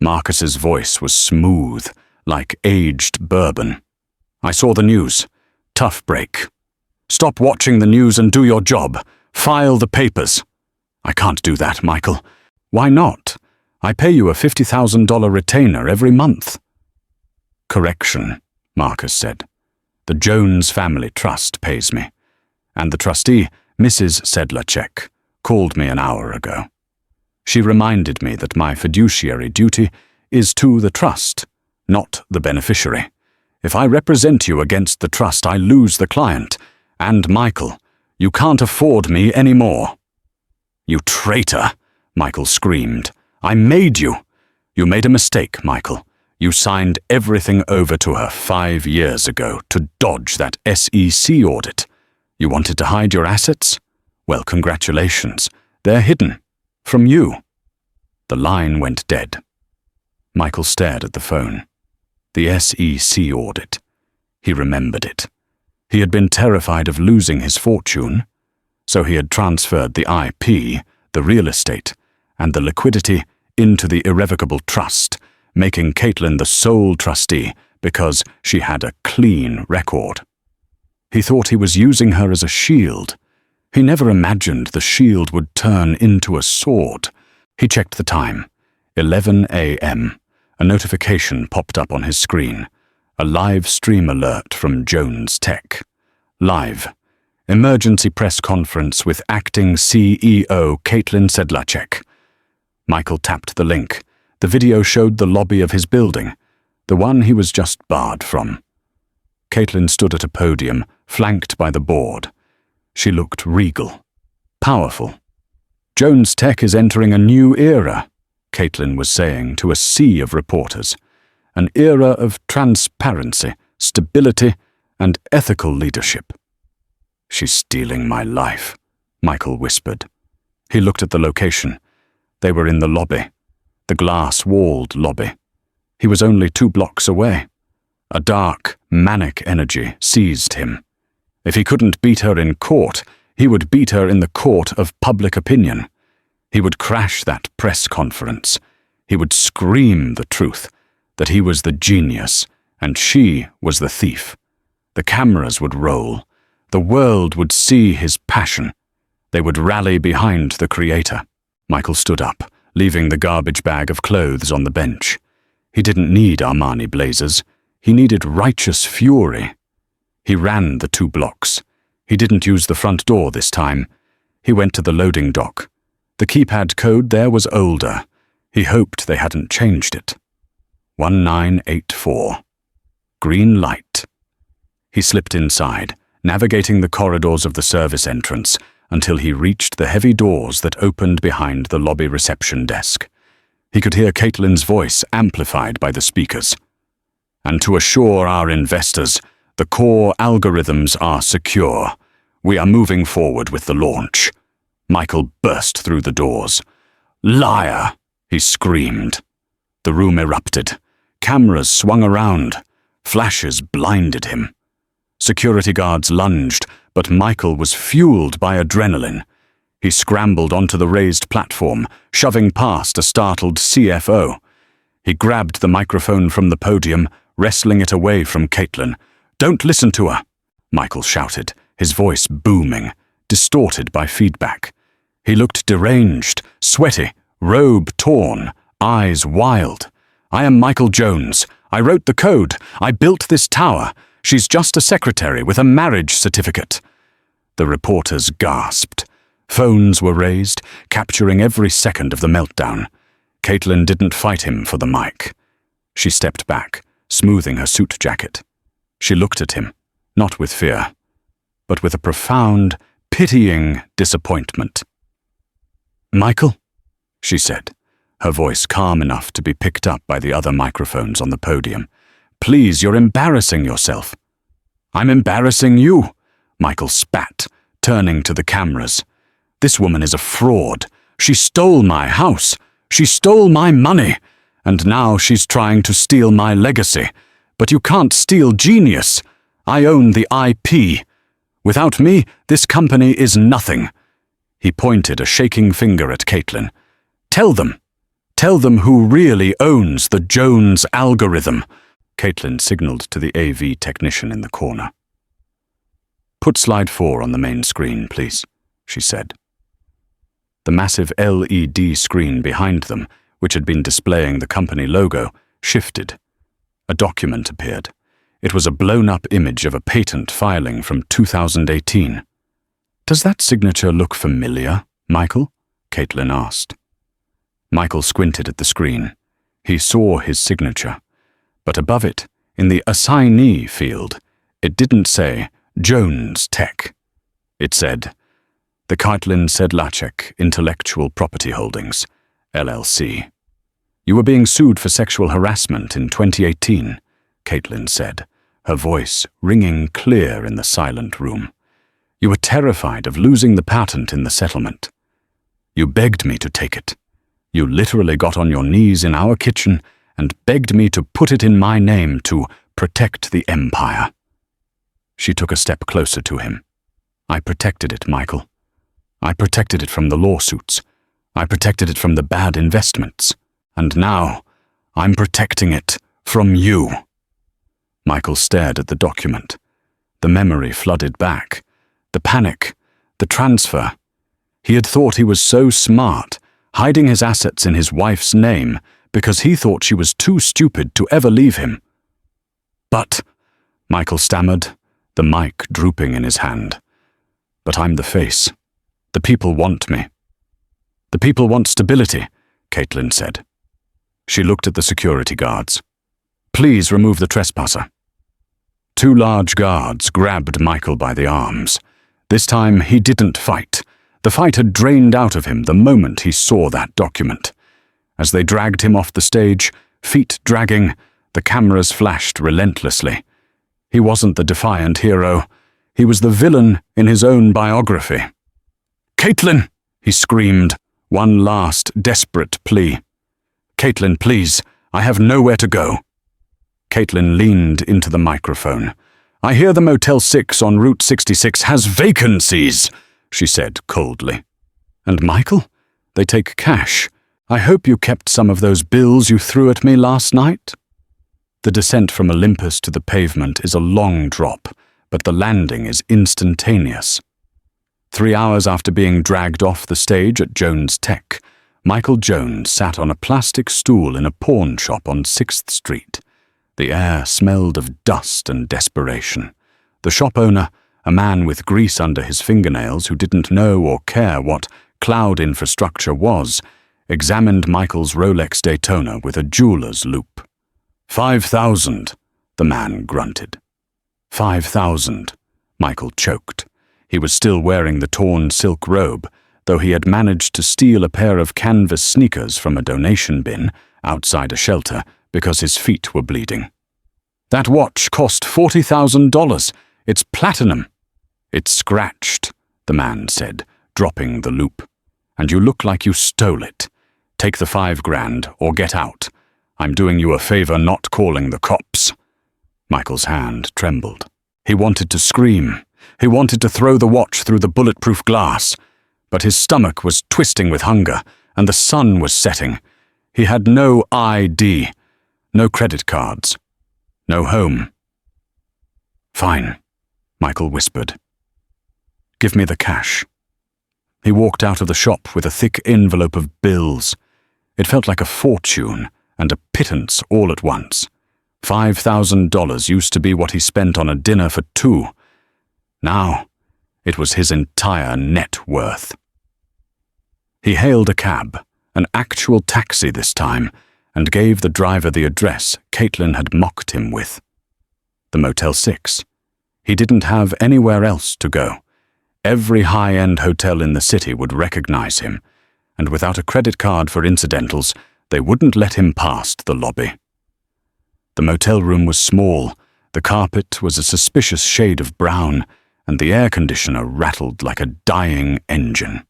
Marcus's voice was smooth, like aged bourbon. "I saw the news. Tough break. Stop watching the news and do your job. File the papers." "I can't do that, Michael." "Why not? I pay you a $50,000 retainer every month." "Correction," Marcus said. "The Jones Family Trust pays me. And the trustee, Mrs. Sedlacek, called me an hour ago. She reminded me that my fiduciary duty is to the trust, not the beneficiary. If I represent you against the trust, I lose the client. And, Michael, you can't afford me anymore." "You traitor," Michael screamed. "I made you. You made a mistake, Michael. You signed everything over to her 5 years ago to dodge that SEC audit. You wanted to hide your assets? Well, congratulations. They're hidden. From you." The line went dead. Michael stared at the phone. The SEC audit. He remembered it. He had been terrified of losing his fortune, so he had transferred the IP, the real estate, and the liquidity into the irrevocable trust, making Caitlin the sole trustee because she had a clean record. He thought he was using her as a shield. He never imagined the shield would turn into a sword. He checked the time. 11 a.m. A notification popped up on his screen. A live stream alert from Jones Tech. Live. Emergency press conference with acting CEO Caitlin Sedlacek. Michael tapped the link. The video showed the lobby of his building, the one he was just barred from. Caitlin stood at a podium, flanked by the board. She looked regal, powerful. Jones Tech is entering a new era, Caitlin was saying to a sea of reporters. An era of transparency, stability, and ethical leadership. She's stealing my life, Michael whispered. He looked at the location. They were in the lobby, the glass-walled lobby. He was only 2 blocks away. A dark, manic energy seized him. If he couldn't beat her in court, he would beat her in the court of public opinion. He would crash that press conference. He would scream the truth, that he was the genius and she was the thief. The cameras would roll. The world would see his passion. They would rally behind the creator. Michael stood up, leaving the garbage bag of clothes on the bench. He didn't need Armani blazers. He needed righteous fury. He ran the 2 blocks. He didn't use the front door this time. He went to the loading dock. The keypad code there was older. He hoped they hadn't changed it. 1984. Green light. He slipped inside, navigating the corridors of the service entrance until he reached the heavy doors that opened behind the lobby reception desk. He could hear Caitlin's voice amplified by the speakers. And to assure our investors, the core algorithms are secure. We are moving forward with the launch. Michael burst through the doors. Liar! He screamed. The room erupted. Cameras swung around. Flashes blinded him. Security guards lunged, but Michael was fueled by adrenaline. He scrambled onto the raised platform, shoving past a startled CFO. He grabbed the microphone from the podium, wrestling it away from Caitlin. "Don't listen to her," Michael shouted, his voice booming, distorted by feedback. He looked deranged, sweaty, robe torn, eyes wild. "I am Michael Jones. I wrote the code. I built this tower. She's just a secretary with a marriage certificate." The reporters gasped. Phones were raised, capturing every second of the meltdown. Caitlin didn't fight him for the mic. She stepped back, smoothing her suit jacket. She looked at him, not with fear, but with a profound, pitying disappointment. "Michael?" she said, her voice calm enough to be picked up by the other microphones on the podium. "Please, you're embarrassing yourself." "I'm embarrassing you," Michael spat, turning to the cameras. "This woman is a fraud. She stole my house. She stole my money. And now she's trying to steal my legacy. But you can't steal genius. I own the IP. Without me, this company is nothing." He pointed a shaking finger at Caitlin. "Tell them. Tell them who really owns the Jones algorithm." Caitlin signaled to the AV technician in the corner. "Put slide 4 on the main screen, please," she said. The massive LED screen behind them, which had been displaying the company logo, shifted. A document appeared. It was a blown-up image of a patent filing from 2018. "Does that signature look familiar, Michael?" Caitlin asked. Michael squinted at the screen. He saw his signature, but above it, in the assignee field, it didn't say Jones Tech. It said, "The Caitlin Sedlacek Intellectual Property Holdings, LLC. You were being sued for sexual harassment in 2018, Caitlin said, her voice ringing clear in the silent room. You were terrified of losing the patent in the settlement. You begged me to take it. You literally got on your knees in our kitchen and begged me to put it in my name to protect the empire." She took a step closer to him. "I protected it, Michael. I protected it from the lawsuits. I protected it from the bad investments." And now, I'm protecting it from you." Michael stared at the document. The memory flooded back. The panic. The transfer. He had thought he was so smart, hiding his assets in his wife's name because he thought she was too stupid to ever leave him. "But," Michael stammered, the mic drooping in his hand. "But I'm the face. The people want me." "The people want stability," Caitlin said. She looked at the security guards. "Please remove the trespasser." Two large guards grabbed Michael by the arms. This time he didn't fight. The fight had drained out of him the moment he saw that document. As they dragged him off the stage, feet dragging, the cameras flashed relentlessly. He wasn't the defiant hero. He was the villain in his own biography. "Caitlin!" he screamed, one last desperate plea. "Caitlin, please, I have nowhere to go." Caitlin leaned into the microphone. "I hear the Motel 6 on Route 66 has vacancies," she said coldly. "And Michael? They take cash. I hope you kept some of those bills you threw at me last night." The descent from Olympus to the pavement is a long drop, but the landing is instantaneous. 3 hours after being dragged off the stage at Jones Tech, Michael Jones sat on a plastic stool in a pawn shop on 6th Street. The air smelled of dust and desperation. The shop owner, a man with grease under his fingernails who didn't know or care what cloud infrastructure was, examined Michael's Rolex Daytona with a jeweler's loupe. "5,000, the man grunted. 5,000, Michael choked. He was still wearing the torn silk robe, though he had managed to steal a pair of canvas sneakers from a donation bin outside a shelter because his feet were bleeding. "That watch cost $40,000. It's platinum." "It's scratched," the man said, dropping the loupe. "And you look like you stole it. Take the $5,000 or get out. I'm doing you a favor not calling the cops." Michael's hand trembled. He wanted to scream. He wanted to throw the watch through the bulletproof glass. But his stomach was twisting with hunger, and the sun was setting. He had no ID, no credit cards, no home. "Fine," Michael whispered. "Give me the cash." He walked out of the shop with a thick envelope of bills. It felt like a fortune and a pittance all at once. $5,000 used to be what he spent on a dinner for two. Now, it was his entire net worth. He hailed a cab, an actual taxi this time, and gave the driver the address Caitlin had mocked him with. The Motel 6. He didn't have anywhere else to go. Every high-end hotel in the city would recognize him, and without a credit card for incidentals, they wouldn't let him past the lobby. The motel room was small, the carpet was a suspicious shade of brown, and the air conditioner rattled like a dying engine.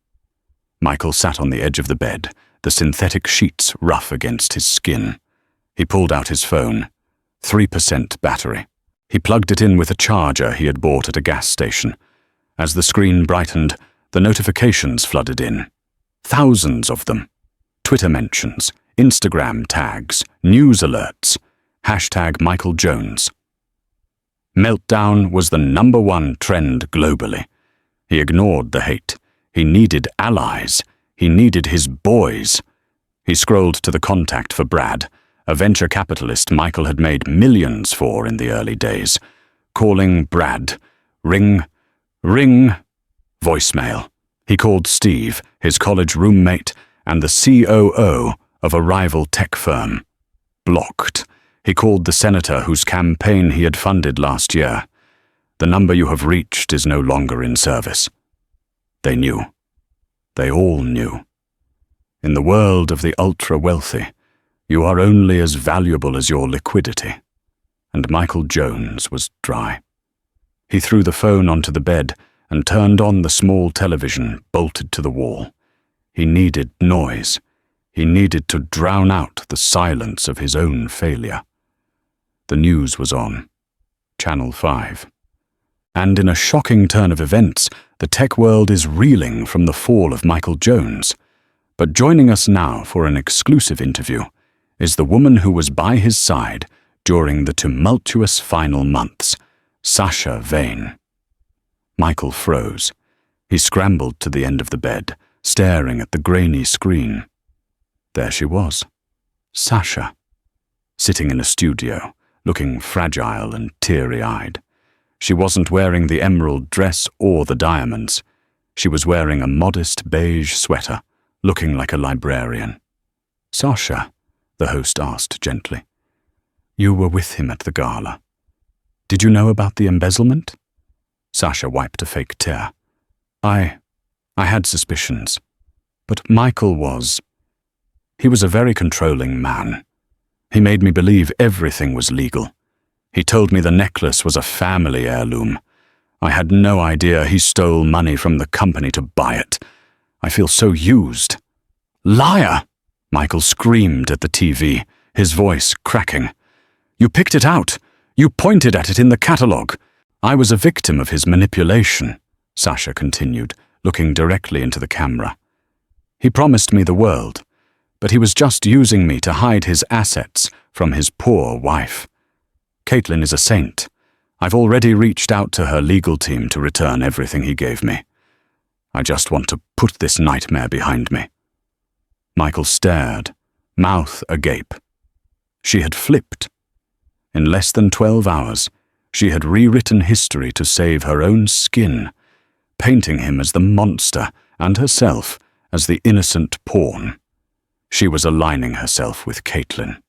Michael sat on the edge of the bed, the synthetic sheets rough against his skin. He pulled out his phone. 3% battery. He plugged it in with a charger he had bought at a gas station. As the screen brightened, the notifications flooded in. Thousands of them. Twitter mentions, Instagram tags, news alerts. Hashtag Michael Jones. Meltdown was the #1 trend globally. He ignored the hate. He needed allies. He needed his boys. He scrolled to the contact for Brad, a venture capitalist Michael had made millions for in the early days. Calling Brad. Ring. Voicemail. He called Steve, his college roommate, and the COO of a rival tech firm. Blocked. He called the senator whose campaign he had funded last year. "The number you have reached is no longer in service." They knew. They all knew. In the world of the ultra-wealthy, you are only as valuable as your liquidity. And Michael Jones was dry. He threw the phone onto the bed and turned on the small television bolted to the wall. He needed noise. He needed to drown out the silence of his own failure. The news was on. Channel 5. And in a shocking turn of events, the tech world is reeling from the fall of Michael Jones. But joining us now for an exclusive interview is the woman who was by his side during the tumultuous final months, Sasha Vane. Michael froze. He scrambled to the end of the bed, staring at the grainy screen. There she was, Sasha, sitting in a studio, looking fragile and teary-eyed. She wasn't wearing the emerald dress or the diamonds. She was wearing a modest beige sweater, looking like a librarian. "Sasha," the host asked gently, "you were with him at the gala. Did you know about the embezzlement?" Sasha wiped a fake tear. I had suspicions. But Michael was... He was a very controlling man. He made me believe everything was legal. He told me the necklace was a family heirloom. I had no idea he stole money from the company to buy it. I feel so used. "Liar!" Michael screamed at the TV, his voice cracking. "You picked it out. You pointed at it in the catalogue. I was a victim of his manipulation," Sasha continued, looking directly into the camera. "He promised me the world, but he was just using me to hide his assets from his poor wife. Caitlin is a saint. I've already reached out to her legal team to return everything he gave me. I just want to put this nightmare behind me." Michael stared, mouth agape. She had flipped. In less than 12 hours, she had rewritten history to save her own skin, painting him as the monster and herself as the innocent pawn. She was aligning herself with Caitlin.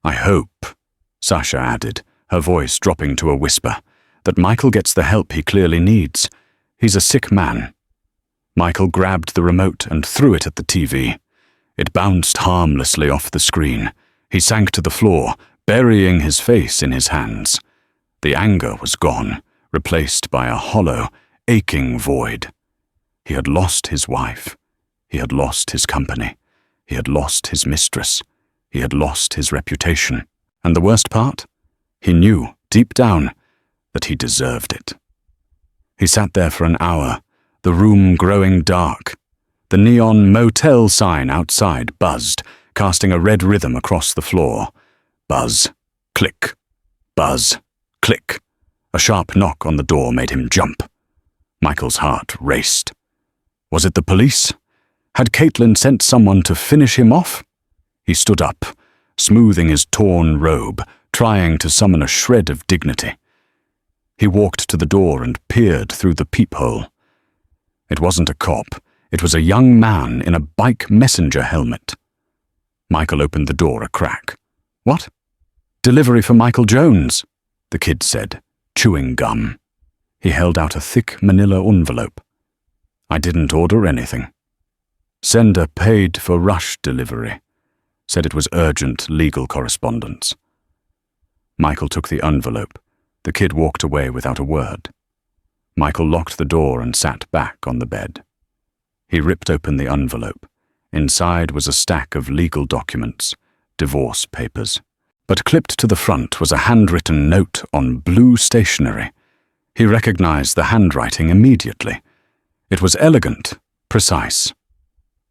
"I hope," Sasha added, her voice dropping to a whisper, "that Michael gets the help he clearly needs. He's a sick man." Michael grabbed the remote and threw it at the TV. It bounced harmlessly off the screen. He sank to the floor, burying his face in his hands. The anger was gone, replaced by a hollow, aching void. He had lost his wife. He had lost his company. He had lost his mistress. He had lost his reputation. And the worst part? He knew, deep down, that he deserved it. He sat there for an hour, the room growing dark. The neon motel sign outside buzzed, casting a red rhythm across the floor. Buzz, click, buzz, click. A sharp knock on the door made him jump. Michael's heart raced. Was it the police? Had Caitlin sent someone to finish him off? He stood up, smoothing his torn robe, trying to summon a shred of dignity. He walked to the door and peered through the peephole. It wasn't a cop. It was a young man in a bike messenger helmet. Michael opened the door a crack. "What?" "Delivery for Michael Jones," the kid said, chewing gum. He held out a thick manila envelope. "I didn't order anything." "Sender paid for rush delivery. Said it was urgent legal correspondence." Michael took the envelope. The kid walked away without a word. Michael locked the door and sat back on the bed. He ripped open the envelope. Inside was a stack of legal documents, divorce papers. But clipped to the front was a handwritten note on blue stationery. He recognized the handwriting immediately. It was elegant, precise.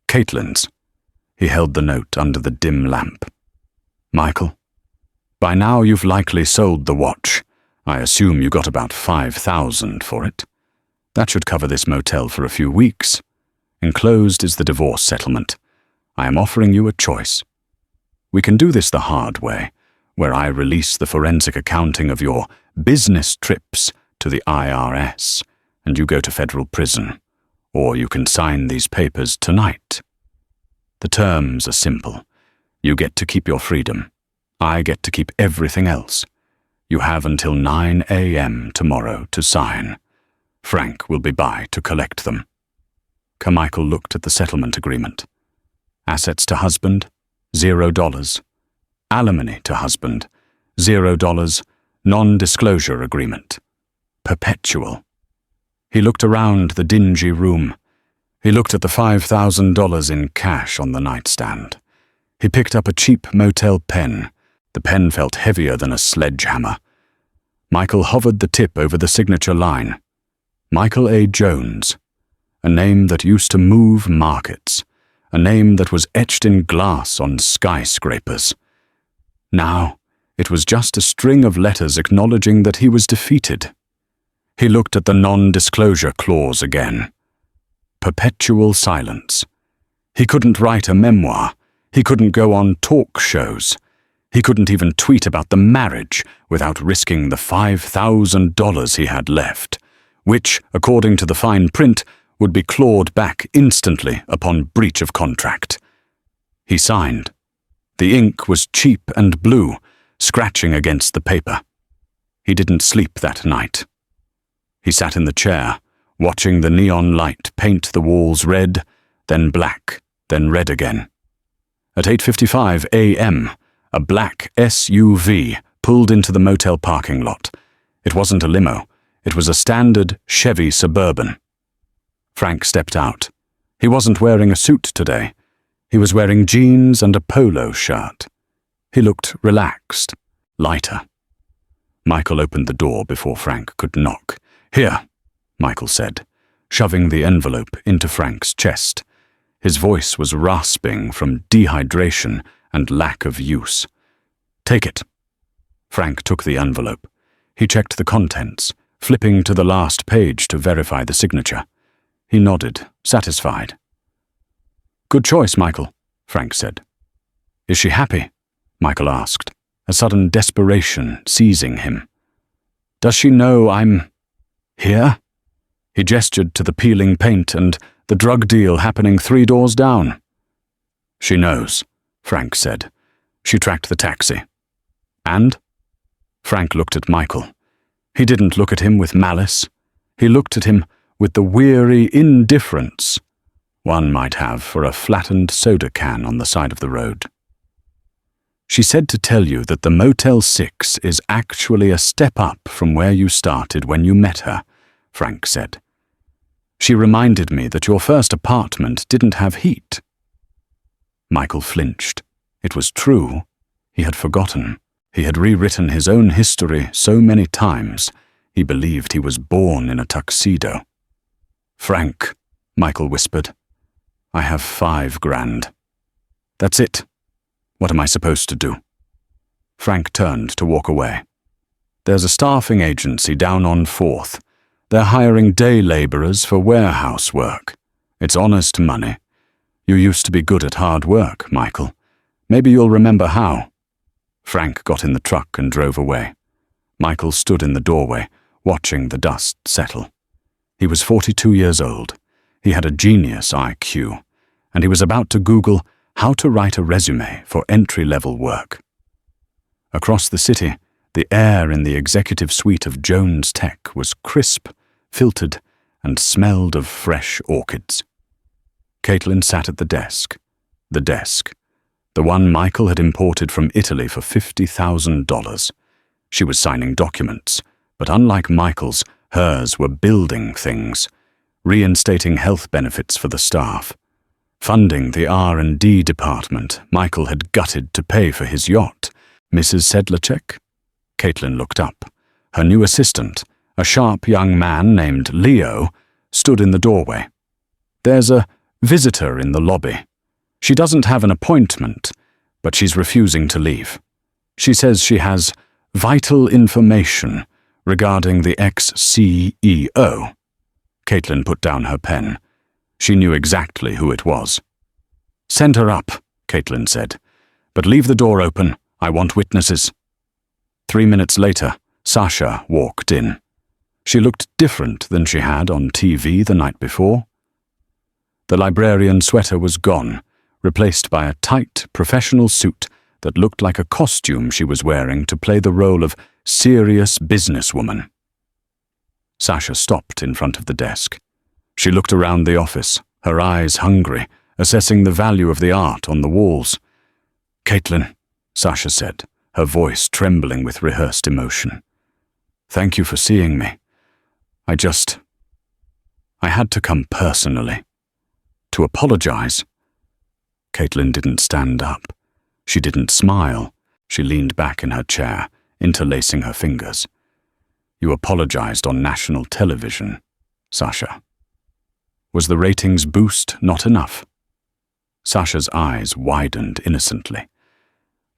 Caitlin's. He held the note under the dim lamp. "Michael, by now you've likely sold the watch. I assume you got about $5,000 for it. That should cover this motel for a few weeks. Enclosed is the divorce settlement. I am offering you a choice. We can do this the hard way, where I release the forensic accounting of your business trips to the IRS, and you go to federal prison. Or you can sign these papers tonight. The terms are simple. You get to keep your freedom. I get to keep everything else. You have until 9 a.m. tomorrow to sign. Frank will be by to collect them." Carmichael looked at the settlement agreement. Assets to husband, $0. Alimony to husband, $0. Non-disclosure agreement. Perpetual. He looked around the dingy room. He looked at the $5,000 in cash on the nightstand. He picked up a cheap motel pen. The pen felt heavier than a sledgehammer. Michael hovered the tip over the signature line. Michael A. Jones. A name that used to move markets. A name that was etched in glass on skyscrapers. Now, it was just a string of letters acknowledging that he was defeated. He looked at the non-disclosure clause again. Perpetual silence. He couldn't write a memoir. He couldn't go on talk shows. He couldn't even tweet about the marriage without risking the $5,000 he had left, which, according to the fine print, would be clawed back instantly upon breach of contract. He signed. The ink was cheap and blue, scratching against the paper. He didn't sleep that night. He sat in the chair, watching the neon light paint the walls red, then black, then red again. At 8:55 a.m., a black SUV pulled into the motel parking lot. It wasn't a limo. It was a standard Chevy Suburban. Frank stepped out. He wasn't wearing a suit today. He was wearing jeans and a polo shirt. He looked relaxed, lighter. Michael opened the door before Frank could knock. "Here," Michael said, shoving the envelope into Frank's chest. His voice was rasping from dehydration and lack of use. "Take it." Frank took the envelope. He checked the contents, flipping to the last page to verify the signature. He nodded, satisfied. "Good choice, Michael," Frank said. "Is she happy?" Michael asked, a sudden desperation seizing him. "Does she know I'm here?" He gestured to the peeling paint and the drug deal happening 3 doors down. "She knows," Frank said. She tracked the taxi. "And?" Frank looked at Michael. He didn't look at him with malice. He looked at him with the weary indifference one might have for a flattened soda can on the side of the road. "She said to tell you that the Motel 6 is actually a step up from where you started when you met her," Frank said. "She reminded me that your first apartment didn't have heat." Michael flinched. It was true. He had forgotten. He had rewritten his own history so many times, he believed he was born in a tuxedo. "Frank," Michael whispered, "I have $5,000. That's it. What am I supposed to do?" Frank turned to walk away. "There's a staffing agency down on 4th. They're hiring day laborers for warehouse work. It's honest money. You used to be good at hard work, Michael. Maybe you'll remember how." Frank got in the truck and drove away. Michael stood in the doorway, watching the dust settle. He was 42 years old. He had a genius IQ, and he was about to Google how to write a resume for entry-level work. Across the city, the air in the executive suite of Jones Tech was crisp, filtered, and smelled of fresh orchids. Caitlin sat at the desk. The one Michael had imported from Italy for $50,000. She was signing documents, but unlike Michael's, hers were building things, reinstating health benefits for the staff, funding the R&D department Michael had gutted to pay for his yacht. "Mrs. Sedlacek?" Caitlin looked up. Her new assistant, a sharp young man named Leo, stood in the doorway. "There's a visitor in the lobby. She doesn't have an appointment, but she's refusing to leave. She says she has vital information regarding the ex-CEO. Caitlin put down her pen. She knew exactly who it was. "Send her up," Caitlin said. "But leave the door open. I want witnesses." 3 minutes later, Sasha walked in. She looked different than she had on TV the night before. The librarian sweater was gone, replaced by a tight, professional suit that looked like a costume she was wearing to play the role of serious businesswoman. Sasha stopped in front of the desk. She looked around the office, her eyes hungry, assessing the value of the art on the walls. "Caitlin," Sasha said, her voice trembling with rehearsed emotion. "Thank you for seeing me. I had to come personally. To apologize." Caitlin didn't stand up. She didn't smile. She leaned back in her chair, interlacing her fingers. "You apologized on national television, Sasha. Was the ratings boost not enough?" Sasha's eyes widened innocently.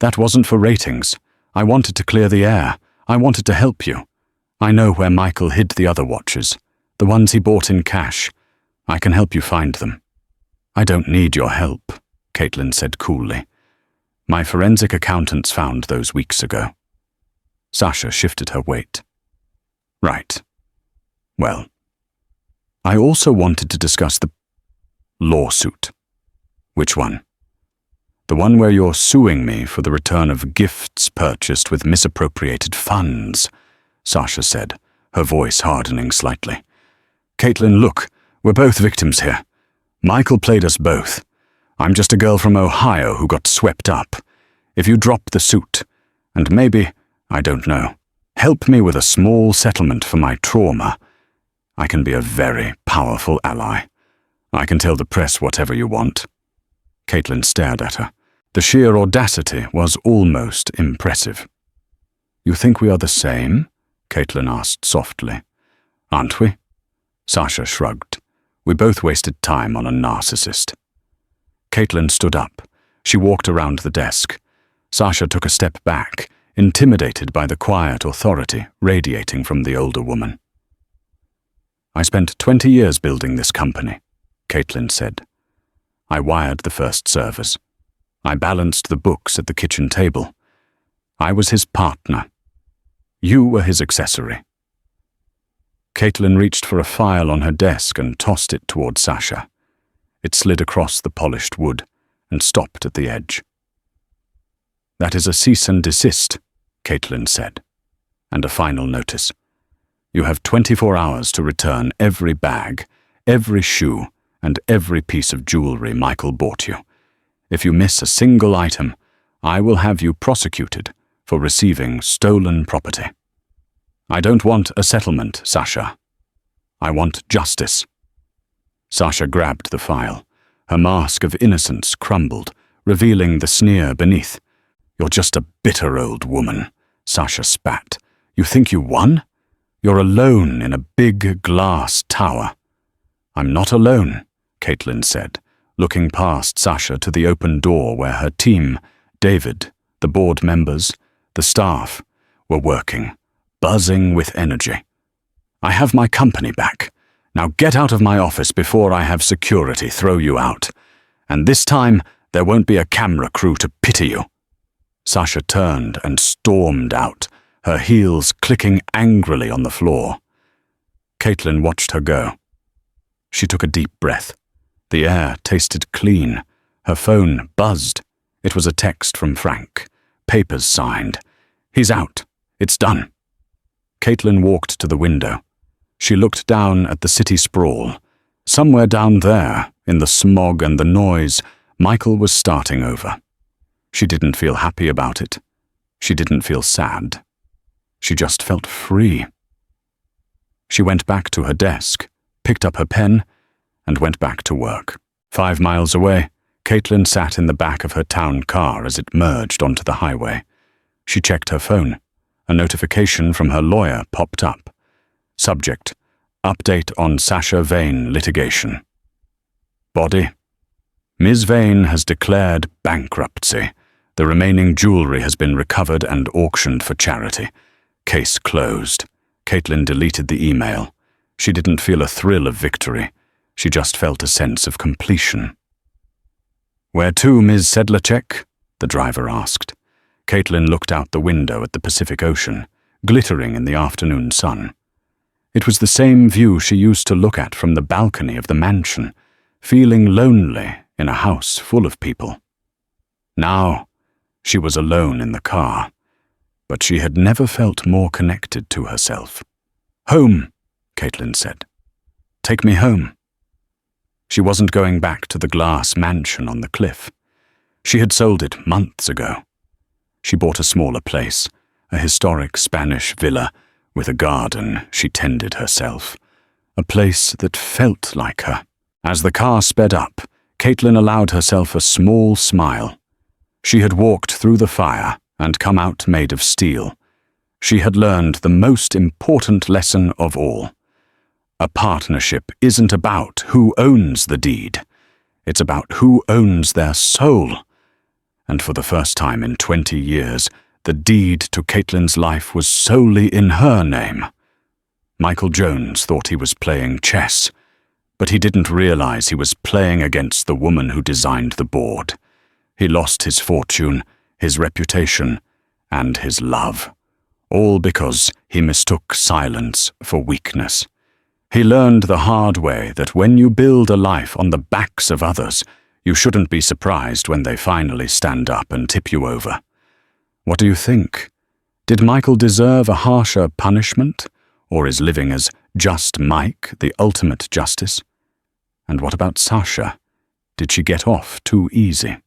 That wasn't for ratings. I wanted to clear the air. I wanted to help you. I know where Michael hid the other watches, the ones he bought in cash. I can help you find them." "I don't need your help," Caitlin said coolly. "My forensic accountants found those weeks ago." Sasha shifted her weight. "Right. Well, I also wanted to discuss the lawsuit." "Which one?" "The one where you're suing me for the return of gifts purchased with misappropriated funds," Sasha said, her voice hardening slightly. "Caitlin, look, we're both victims here. Michael played us both. I'm just a girl from Ohio who got swept up. If you drop the suit, and maybe, I don't know, help me with a small settlement for my trauma, I can be a very powerful ally. I can tell the press whatever you want." Caitlin stared at her. The sheer audacity was almost impressive. "You think we are the same?" Caitlin asked softly. "Aren't we?" Sasha shrugged. "We both wasted time on a narcissist." Caitlin stood up. She walked around the desk. Sasha took a step back, intimidated by the quiet authority radiating from the older woman. "I spent 20 years building this company," Caitlin said. "I wired the first servers. I balanced the books at the kitchen table. I was his partner. You were his accessory." Caitlin reached for a file on her desk and tossed it toward Sasha. It slid across the polished wood and stopped at the edge. "That is a cease and desist," Caitlin said, "and a final notice. You have 24 hours to return every bag, every shoe, and every piece of jewelry Michael bought you. If you miss a single item, I will have you prosecuted for receiving stolen property. I don't want a settlement, Sasha. I want justice." Sasha grabbed the file. Her mask of innocence crumbled, revealing the sneer beneath. "You're just a bitter old woman," Sasha spat. "You think you won? You're alone in a big glass tower." "I'm not alone," Caitlin said, looking past Sasha to the open door where her team, David, the board members, the staff, were working, buzzing with energy. "I have my company back. Now get out of my office before I have security throw you out. And this time, there won't be a camera crew to pity you." Sasha turned and stormed out, her heels clicking angrily on the floor. Caitlin watched her go. She took a deep breath. The air tasted clean. Her phone buzzed. It was a text from Frank. Papers signed. "He's out. It's done." Caitlin walked to the window. She looked down at the city sprawl. Somewhere down there, in the smog and the noise, Michael was starting over. She didn't feel happy about it. She didn't feel sad. She just felt free. She went back to her desk, picked up her pen, and went back to work. 5 miles away, Caitlin sat in the back of her town car as it merged onto the highway. She checked her phone. A notification from her lawyer popped up. Subject: Update on Sasha Vane litigation. Body: Ms. Vane has declared bankruptcy. The remaining jewelry has been recovered and auctioned for charity. Case closed. Caitlin deleted the email. She didn't feel a thrill of victory. She just felt a sense of completion. "Where to, Ms. Sedlacek?" the driver asked. Caitlin looked out the window at the Pacific Ocean, glittering in the afternoon sun. It was the same view she used to look at from the balcony of the mansion, feeling lonely in a house full of people. Now, she was alone in the car, but she had never felt more connected to herself. "Home," Caitlin said. "Take me home." She wasn't going back to the glass mansion on the cliff. She had sold it months ago. She bought a smaller place, a historic Spanish villa with a garden she tended herself, a place that felt like her. As the car sped up, Caitlin allowed herself a small smile. She had walked through the fire and come out made of steel. She had learned the most important lesson of all. A partnership isn't about who owns the deed. It's about who owns their soul. And for the first time in 20 years, the deed to Caitlin's life was solely in her name. Michael Jones thought he was playing chess, but he didn't realize he was playing against the woman who designed the board. He lost his fortune, his reputation, and his love, all because he mistook silence for weakness. He learned the hard way that when you build a life on the backs of others, you shouldn't be surprised when they finally stand up and tip you over. What do you think? Did Michael deserve a harsher punishment, or is living as just Mike the ultimate justice? And what about Sasha? Did she get off too easy?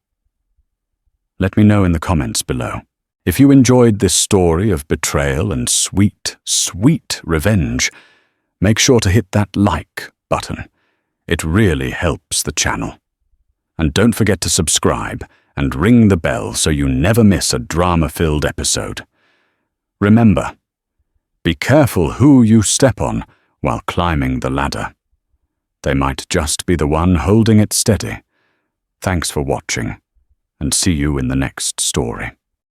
Let me know in the comments below. If you enjoyed this story of betrayal and sweet, sweet revenge, make sure to hit that like button. It really helps the channel. And don't forget to subscribe and ring the bell so you never miss a drama-filled episode. Remember, be careful who you step on while climbing the ladder. They might just be the one holding it steady. Thanks for watching, and see you in the next story.